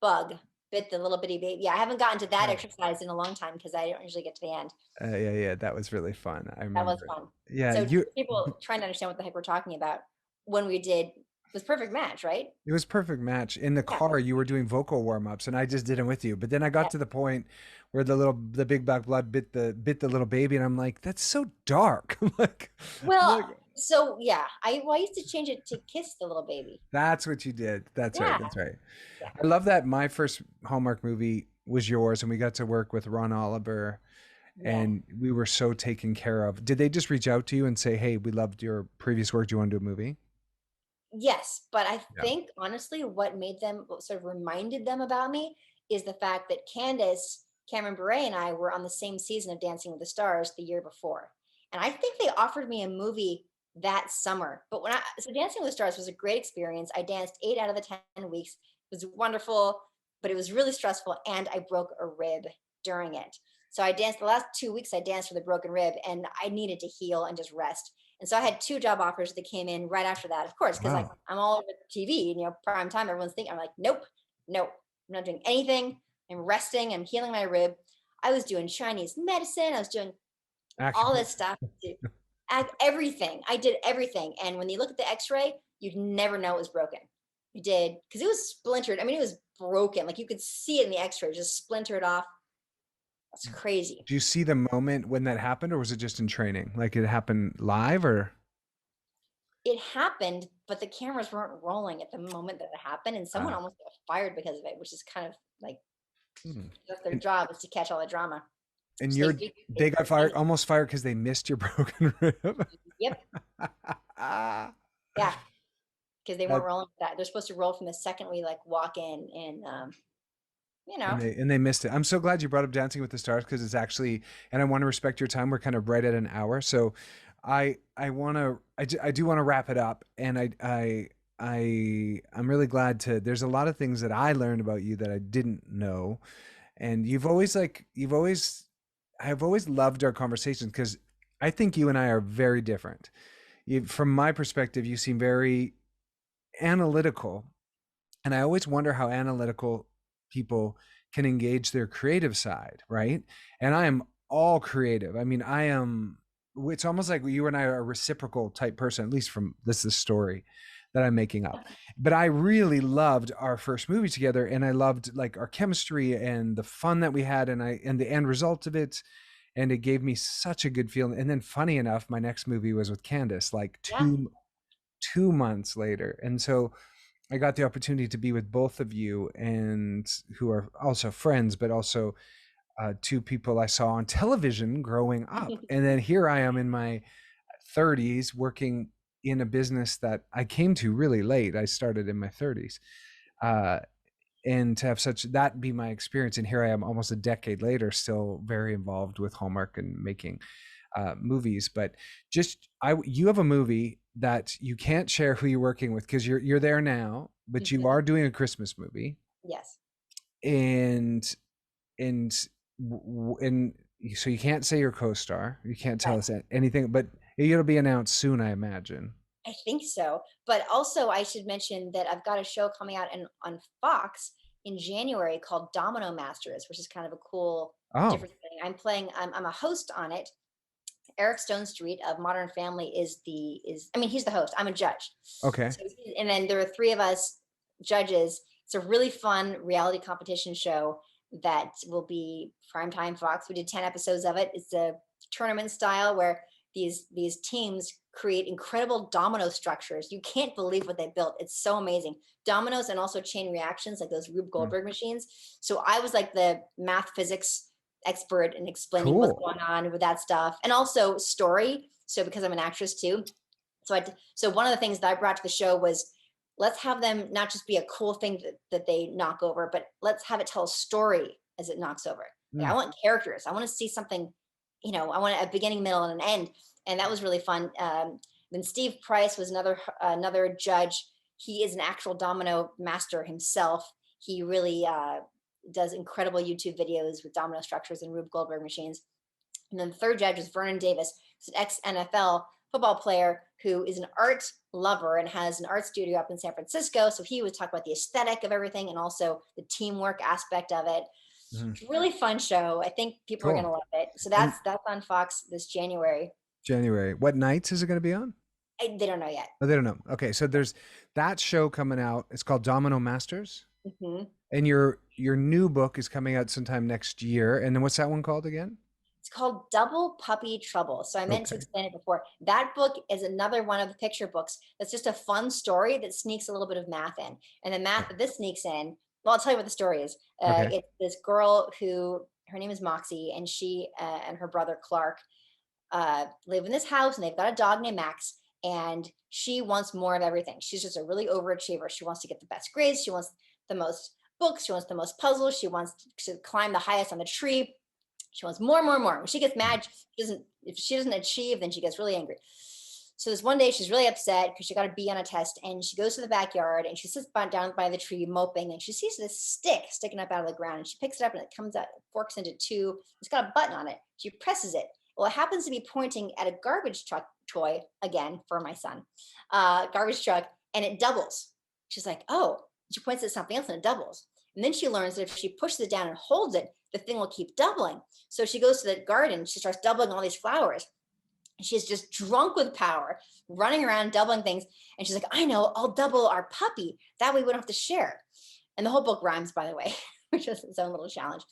Speaker 2: bug bit the little bitty baby. Yeah, I haven't gotten to that
Speaker 1: Right.
Speaker 2: exercise in a long time because I don't usually get to the end.
Speaker 1: Yeah, yeah, that was really fun. I
Speaker 2: That was
Speaker 1: remember it.
Speaker 2: fun.
Speaker 1: Yeah,
Speaker 2: So
Speaker 1: you
Speaker 2: people trying to understand what the heck we're talking about when we did was perfect match, right?
Speaker 1: it was perfect match. In the
Speaker 2: Yeah.
Speaker 1: car, you were doing vocal warm-ups and I just did them with you. But then I got
Speaker 2: Yeah.
Speaker 1: to the point where the big black blood bit the little baby and I'm like, that's so dark. I'm
Speaker 2: Well,
Speaker 1: like,
Speaker 2: so yeah, I used to change it to kiss the little baby.
Speaker 1: that's what you did. That's right.
Speaker 2: Yeah.
Speaker 1: That's right.
Speaker 2: Yeah.
Speaker 1: I love that my first Hallmark movie was yours and we got to work with Ron Oliver
Speaker 2: Yeah.
Speaker 1: and we were so taken care of. Did they just reach out to you and say, "Hey, we loved your previous work. Do you want to do a movie?"
Speaker 2: Yes, but I
Speaker 1: Yeah.
Speaker 2: think honestly what sort of reminded them about me is the fact that Candace, Cameron Bure, and I were on the same season of Dancing with the Stars the year before. And I think they offered me a movie that summer. But so Dancing with the Stars was a great experience. I danced 8 out of the 10 weeks. It was wonderful, but it was really stressful and I broke a rib during it. So I danced the last 2 weeks, I danced with a broken rib and I needed to heal and just rest. And so I had two job offers that came in right after that, of course, because like
Speaker 1: Wow.
Speaker 2: I'm all over TV, prime time, everyone's thinking, I'm like, nope, nope, I'm not doing anything. I'm resting, I'm healing my rib. I was doing Chinese medicine, I was doing all
Speaker 1: Actually,
Speaker 2: this stuff, everything. I did everything. And when you look at the x-ray, you'd never know it was broken. You did, because it was splintered. I mean, it was broken. Like you could see it in the x-ray, just splintered off. That's crazy.
Speaker 1: do you see the moment when that happened, or was it just in training? Like it happened live, or
Speaker 2: It happened, but the cameras weren't rolling at the moment that it happened, and someone
Speaker 1: uh,
Speaker 2: almost got fired because of it, which is kind of like
Speaker 1: hmm.
Speaker 2: that's their
Speaker 1: and
Speaker 2: job is to catch all the drama.
Speaker 1: and
Speaker 2: So they
Speaker 1: you're they got fired,
Speaker 2: funny.
Speaker 1: almost fired because they missed your broken rib.
Speaker 2: Yep,
Speaker 1: Ah,
Speaker 2: yeah, because they weren't
Speaker 1: that
Speaker 2: rolling with that. They're supposed to roll from the second we like walk in, and you know,
Speaker 1: and they missed it. I'm so glad you brought up Dancing with the Stars because it's actually, and I want to respect your time. We're kind of right at an hour, so I do want to wrap it up, and I'm really glad to. There's a lot of things that I learned about you that I didn't know, and I've always loved our conversations because I think you and I are very different. From my perspective, you seem very analytical, and I always wonder how analytical people can engage their creative side, right? And I am all creative. I mean, I am. It's almost like you and I are a reciprocal type person, at least from this is the story that I'm making up. But I really loved our first movie together, and I loved like our chemistry and the fun that we had, and the end result of it, and it gave me such a good feeling. And then, funny enough, my next movie was with Candace, like
Speaker 2: yeah,
Speaker 1: two months later, and so I got the opportunity to be with both of you, and who are also friends, but also two people I saw on television growing up. And then here I am in my 30s working in a business that I came to really late. I started in my 30s. Uh, and to have such that be my experience, and here I am almost a decade later, still very involved with Hallmark and making movies. But you have a movie that you can't share who you're working with because you're there now, but you
Speaker 2: mhm,
Speaker 1: are doing a Christmas movie,
Speaker 2: yes,
Speaker 1: and and and So you can't say your co-star. You can't tell
Speaker 2: Right.
Speaker 1: us anything, but it'll be announced soon, I imagine.
Speaker 2: I think so. But also, I should mention that I've got a show coming out on Fox in January called Domino Masters, which is kind of a cool,
Speaker 1: Oh,
Speaker 2: different thing. I'm a host on it. Eric Stone Street of Modern Family I mean, he's the host. I'm a judge.
Speaker 1: okay.
Speaker 2: So, and then there are three of us judges. It's a really fun reality competition show that will be primetime Fox. We did 10 episodes of it. It's a tournament style where these teams create incredible domino structures. You can't believe what they built. It's so amazing. Dominoes and also chain reactions, like those Rube
Speaker 1: Mm.
Speaker 2: Goldberg machines. So I was like the math physics expert in explaining what's
Speaker 1: Cool.
Speaker 2: going on with that stuff, and also story. So because I'm an actress too, so one of the things that I brought to the show was, let's have them not just be a cool thing that they knock over, but let's have it tell a story as it knocks over. Like, I
Speaker 1: Mm.
Speaker 2: want characters. I want to see something, I want a beginning, middle, and an end. And that was really fun. Then Steve Price was another judge. He is an actual domino master himself. He really does incredible YouTube videos with domino structures and Rube Goldberg machines. And then the third judge was Vernon Davis, who's an ex-NFL football player who is an art lover and has an art studio up in San Francisco. So he would talk about the aesthetic of everything and also the teamwork aspect of it.
Speaker 1: Mhm.
Speaker 2: It's a really fun show. I think people are going
Speaker 1: Cool.
Speaker 2: to love it. So
Speaker 1: And
Speaker 2: that's on Fox this January.
Speaker 1: January. What nights is it going to be on?
Speaker 2: They don't know yet.
Speaker 1: Oh, they don't know. Okay, so there's that show coming out. It's called Domino Masters,
Speaker 2: Hmm.
Speaker 1: and your new book is coming out sometime next year. And then what's that one called again?
Speaker 2: It's called Double Puppy Trouble. So I meant to
Speaker 1: Okay.
Speaker 2: explain it before. That book is another one of the picture books that's just a fun story that sneaks a little bit of math in. And the math that this sneaks in, well, I'll tell you what the story is.
Speaker 1: Okay.
Speaker 2: It's this girl who, her name is Moxie, and she and her brother Clark live in this house, and they've got a dog named Max. And she wants more of everything. She's just a really overachiever. She wants to get the best grades. She wants the most books. She wants the most puzzles. She wants to climb the highest on the tree. She wants more, more, more. When she gets mad, if she doesn't achieve, then she gets really angry. So this one day she's really upset because she got a B on a test, and she goes to the backyard and she sits down by the tree moping, and she sees this stick sticking up out of the ground, and she picks it up and it comes out, it forks into two. It's got a button on it. She presses it. Well, it happens to be pointing at a garbage truck toy, again for my son, garbage truck, and it doubles. She's like, oh, she points at something else and it doubles. And then she learns that if she pushes it down and holds it, the thing will keep doubling. So she goes to the garden, she starts doubling all these flowers. She's just drunk with power, running around doubling things. And she's like, I know, I'll double our puppy. That way we don't have to share. And the whole book rhymes, by the way, which is its own little challenge.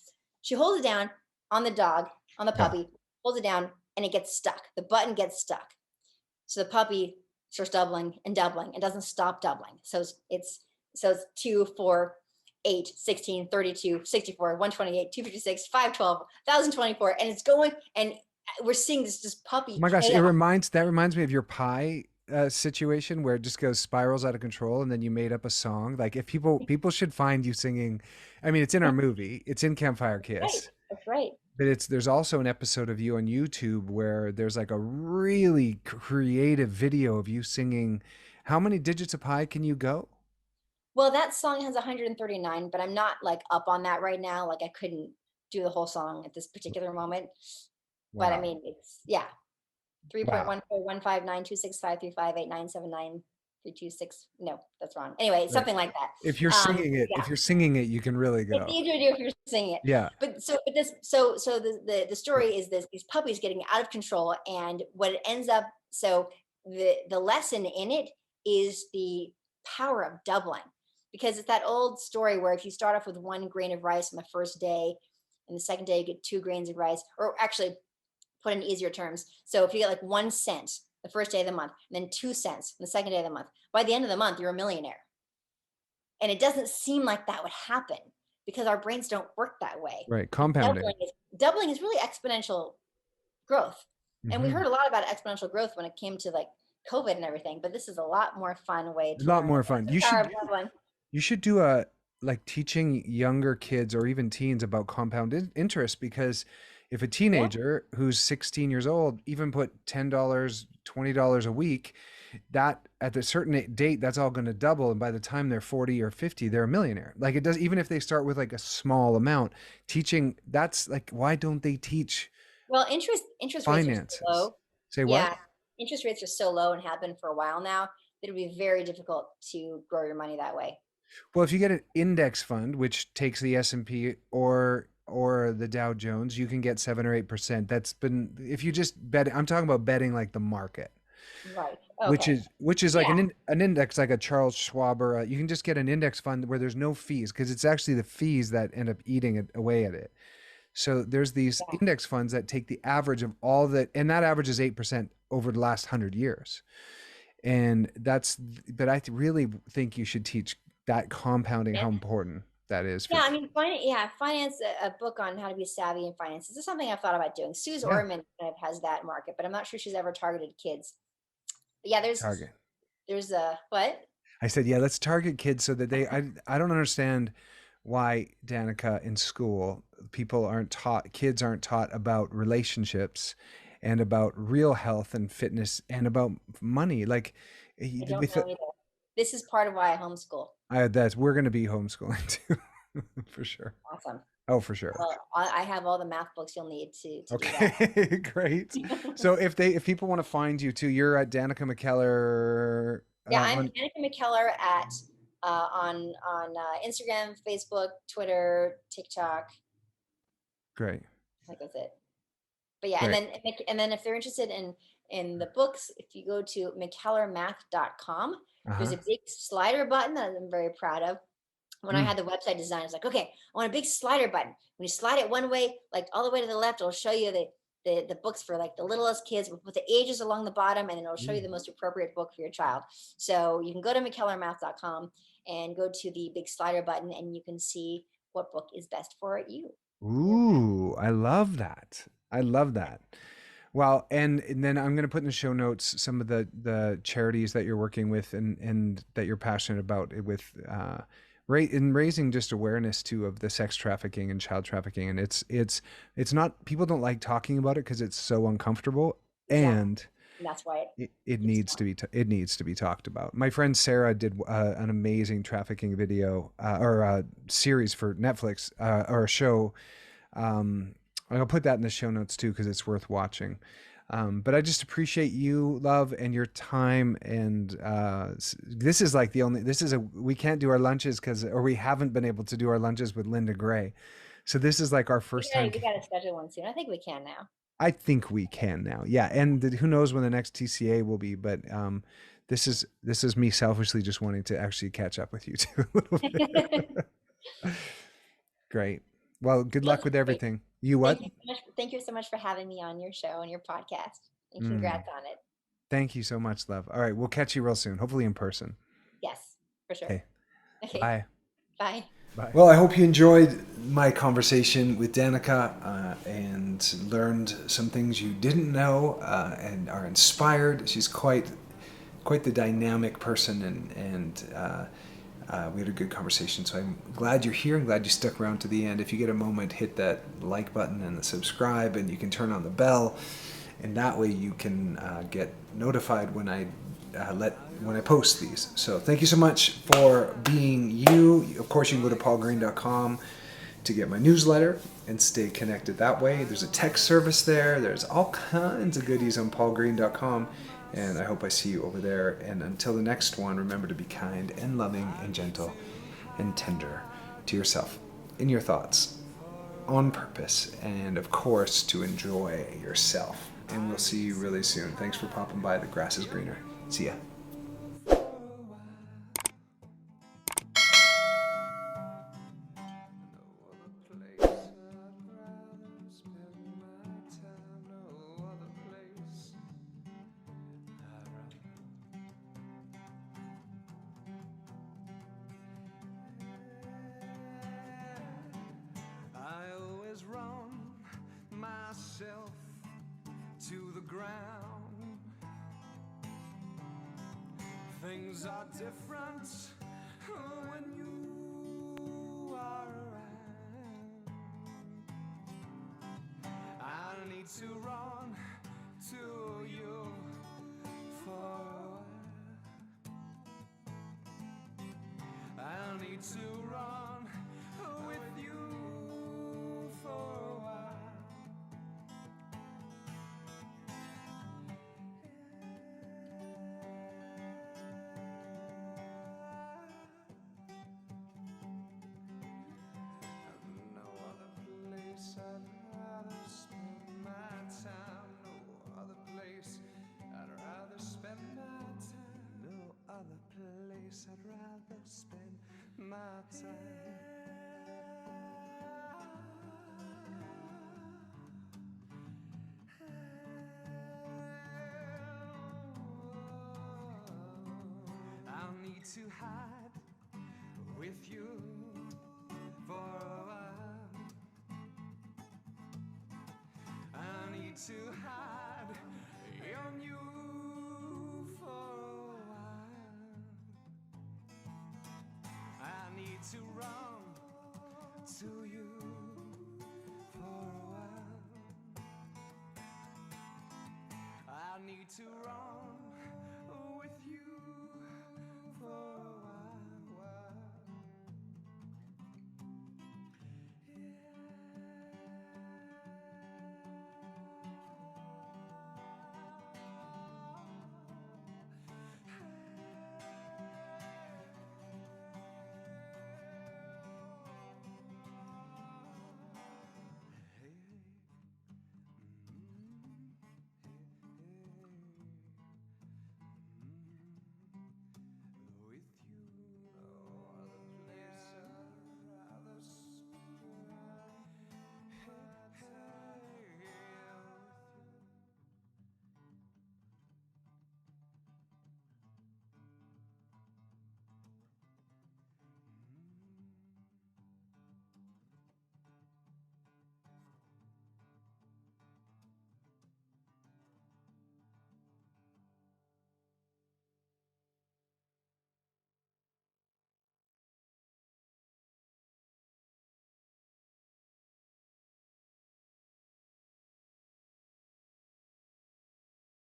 Speaker 2: She holds it down on the dog, on the
Speaker 1: Yeah.
Speaker 2: puppy, holds it down, and it gets stuck. The button gets stuck. So the puppy starts doubling and doubling and doesn't stop doubling. So it's 2, 4, 8, 16, 32, 64, 128, 256, 512, 1024, and it's going, and we're seeing this just puppy
Speaker 1: Oh my gosh,
Speaker 2: chaos.
Speaker 1: that reminds me of your pie situation where it just goes spirals out of control, and then you made up a song. Like if people should find you singing. I mean, it's in our movie. It's in Campfire
Speaker 2: Right.
Speaker 1: Kiss.
Speaker 2: That's right.
Speaker 1: But there's also an episode of you on YouTube where there's like a really creative video of you singing. How many digits of pi can you go?
Speaker 2: Well, that song has 139, but I'm not like up on that right now. Like I couldn't do the whole song at this particular moment. But I
Speaker 1: Wow.
Speaker 2: mean, it's yeah,
Speaker 1: Wow.
Speaker 2: 3.14159265358979326. No, that's wrong. Anyway, it's
Speaker 1: Right.
Speaker 2: something like that.
Speaker 1: If
Speaker 2: Yeah,
Speaker 1: you're singing it, you can really
Speaker 2: it's
Speaker 1: go.
Speaker 2: easier to do if you're singing it.
Speaker 1: Yeah.
Speaker 2: But the story is these puppies getting out of control, and what it ends up. So the lesson in it is the power of doubling, because it's that old story where if you start off with 1 grain of rice on the first day, and the second day you get 2 grains of rice, or actually put in easier terms. So if you get like 1 cent the first day of the month, and then 2 cents the second day of the month, by the end of the month you're a millionaire. And it doesn't seem like that would happen because our brains don't work that way.
Speaker 1: Right.
Speaker 2: And
Speaker 1: Compounding.
Speaker 2: doubling is really exponential growth. And we
Speaker 1: Hmm.
Speaker 2: heard a lot about exponential growth when it came to like COVID and everything, but this is a lot more fun way
Speaker 1: A
Speaker 2: to
Speaker 1: lot
Speaker 2: learn
Speaker 1: more
Speaker 2: about
Speaker 1: fun.
Speaker 2: the power of doubling.
Speaker 1: You should do a like teaching younger kids or even teens about compound interest, because if a
Speaker 2: Yeah.
Speaker 1: teenager who's 16 years old even put $10, $20 a week, that at a certain date, that's all going to double. And by the time they're 40 or 50, they're a millionaire. Like it does, even if they start with like a small amount, teaching that's like, why don't they teach
Speaker 2: Well, interest rates are so
Speaker 1: finances.
Speaker 2: low.
Speaker 1: Say what?
Speaker 2: Yeah, interest rates are so low and have been for a while now that it'll be very difficult to grow your money that way.
Speaker 1: Well, if you get an index fund, which takes the S&P or the Dow Jones, you can get 7 or 8%. That's been if you just bet. I'm talking about betting like the market,
Speaker 2: Right.
Speaker 1: which
Speaker 2: Okay.
Speaker 1: is like
Speaker 2: Yeah.
Speaker 1: an index, like a Charles Schwab, or you can just get an index fund where there's no fees because it's actually the fees that end up eating it away at it. So there's these
Speaker 2: Yeah.
Speaker 1: index funds that take the average of all that, and that average is 8% over the last 100 years. And but really think you should teach that compounding,
Speaker 2: Yeah.
Speaker 1: how important that is for
Speaker 2: Yeah, I mean, finance a book on how to be savvy in finances. This is something I've thought about doing. Suze
Speaker 1: yeah,
Speaker 2: Orman kind of has that market, but I'm not sure she's ever targeted kids. But yeah,
Speaker 1: target.
Speaker 2: there's a what?
Speaker 1: I said, yeah, let's target kids so that I don't understand why, Danica, in school kids aren't taught about relationships and about real health and fitness and about money. Like
Speaker 2: I don't
Speaker 1: with
Speaker 2: know either. This is part of why I homeschool.
Speaker 1: that's we're going to be homeschooling too, for sure.
Speaker 2: Awesome.
Speaker 1: Oh, for sure.
Speaker 2: Well, I have all the math books you'll need to do that.
Speaker 1: Okay, great. So if people want to find you too, you're at Danica Mckellar
Speaker 2: Yeah, I'm
Speaker 1: on
Speaker 2: Danica Mckellar at on Instagram, Facebook, Twitter, TikTok.
Speaker 1: great,
Speaker 2: I think that's it. But yeah,
Speaker 1: great.
Speaker 2: and then if they're interested in the books, if you go to mckellarmath.com, there's
Speaker 1: Uh-huh.
Speaker 2: a big slider button that I'm very proud of. When I
Speaker 1: Mm.
Speaker 2: had the website design, I was like, okay, I want a big slider button. When you slide it one way, like all the way to the left, it'll show you the books for like the littlest kids with the ages along the bottom, and then it'll show you the most appropriate book for your child. So you can go to mckellarmath.com and go to the big slider button, and you can see what book is best for you and your family.
Speaker 1: Ooh, I love that. I love that. Well, and then I'm going to put in the show notes some of the charities that you're working with and that you're passionate about with in raising just awareness too of the sex trafficking and child trafficking. And it's not, people don't like talking about it because it's so uncomfortable,
Speaker 2: Exactly.
Speaker 1: and
Speaker 2: And that's why
Speaker 1: it
Speaker 2: it's
Speaker 1: needs to be it needs to be talked about. My friend Sarah did an amazing trafficking video or a series for Netflix or a show. um, I'll put that in the show notes too because it's worth watching. But I just appreciate you, love, and your time. And this is like we can't do our lunches or we haven't been able to do our lunches with Linda Gray. So this is like our first time.
Speaker 2: we gotta schedule one soon. I think we can now.
Speaker 1: I think we can now. Yeah. And who knows when the next TCA will be, but this is me selfishly just wanting to actually catch up with you too a little bit. Great. Well, good
Speaker 2: Well,
Speaker 1: luck with everything. You what?
Speaker 2: thank you so much for having me on your show and your podcast. And
Speaker 1: Mm.
Speaker 2: congrats on it.
Speaker 1: Thank you so much, love. All right, we'll catch you real soon, hopefully in person.
Speaker 2: Yes, for sure.
Speaker 1: Okay,
Speaker 2: Okay.
Speaker 1: bye.
Speaker 2: Bye.
Speaker 1: Bye. Well, I hope you enjoyed my conversation with Danica and learned some things you didn't know and are inspired. She's quite the dynamic person, and we had a good conversation. So I'm glad you're here. I'm glad you stuck around to the end. If you get a moment, hit that like button and the subscribe, and you can turn on the bell. And that way you can get notified when I post these. So thank you so much for being you. Of course, you can go to paulgreene.com to get my newsletter and stay connected that way. There's a text service there. There's all kinds of goodies on paulgreene.com. And I hope I see you over there. And until the next one, remember to be kind and loving and gentle and tender to yourself in your thoughts, on purpose, and of course to enjoy yourself. And we'll see you really soon. Thanks for popping by. The grass is greener. See ya. I always run myself to the ground. Things are different when you are around. I need to run to you for a while. I need to run with you for a while. place I'd rather spend my time. I'll need to hide with you for a while. I need to hide on you for a while. I need to run to you for a while. I need to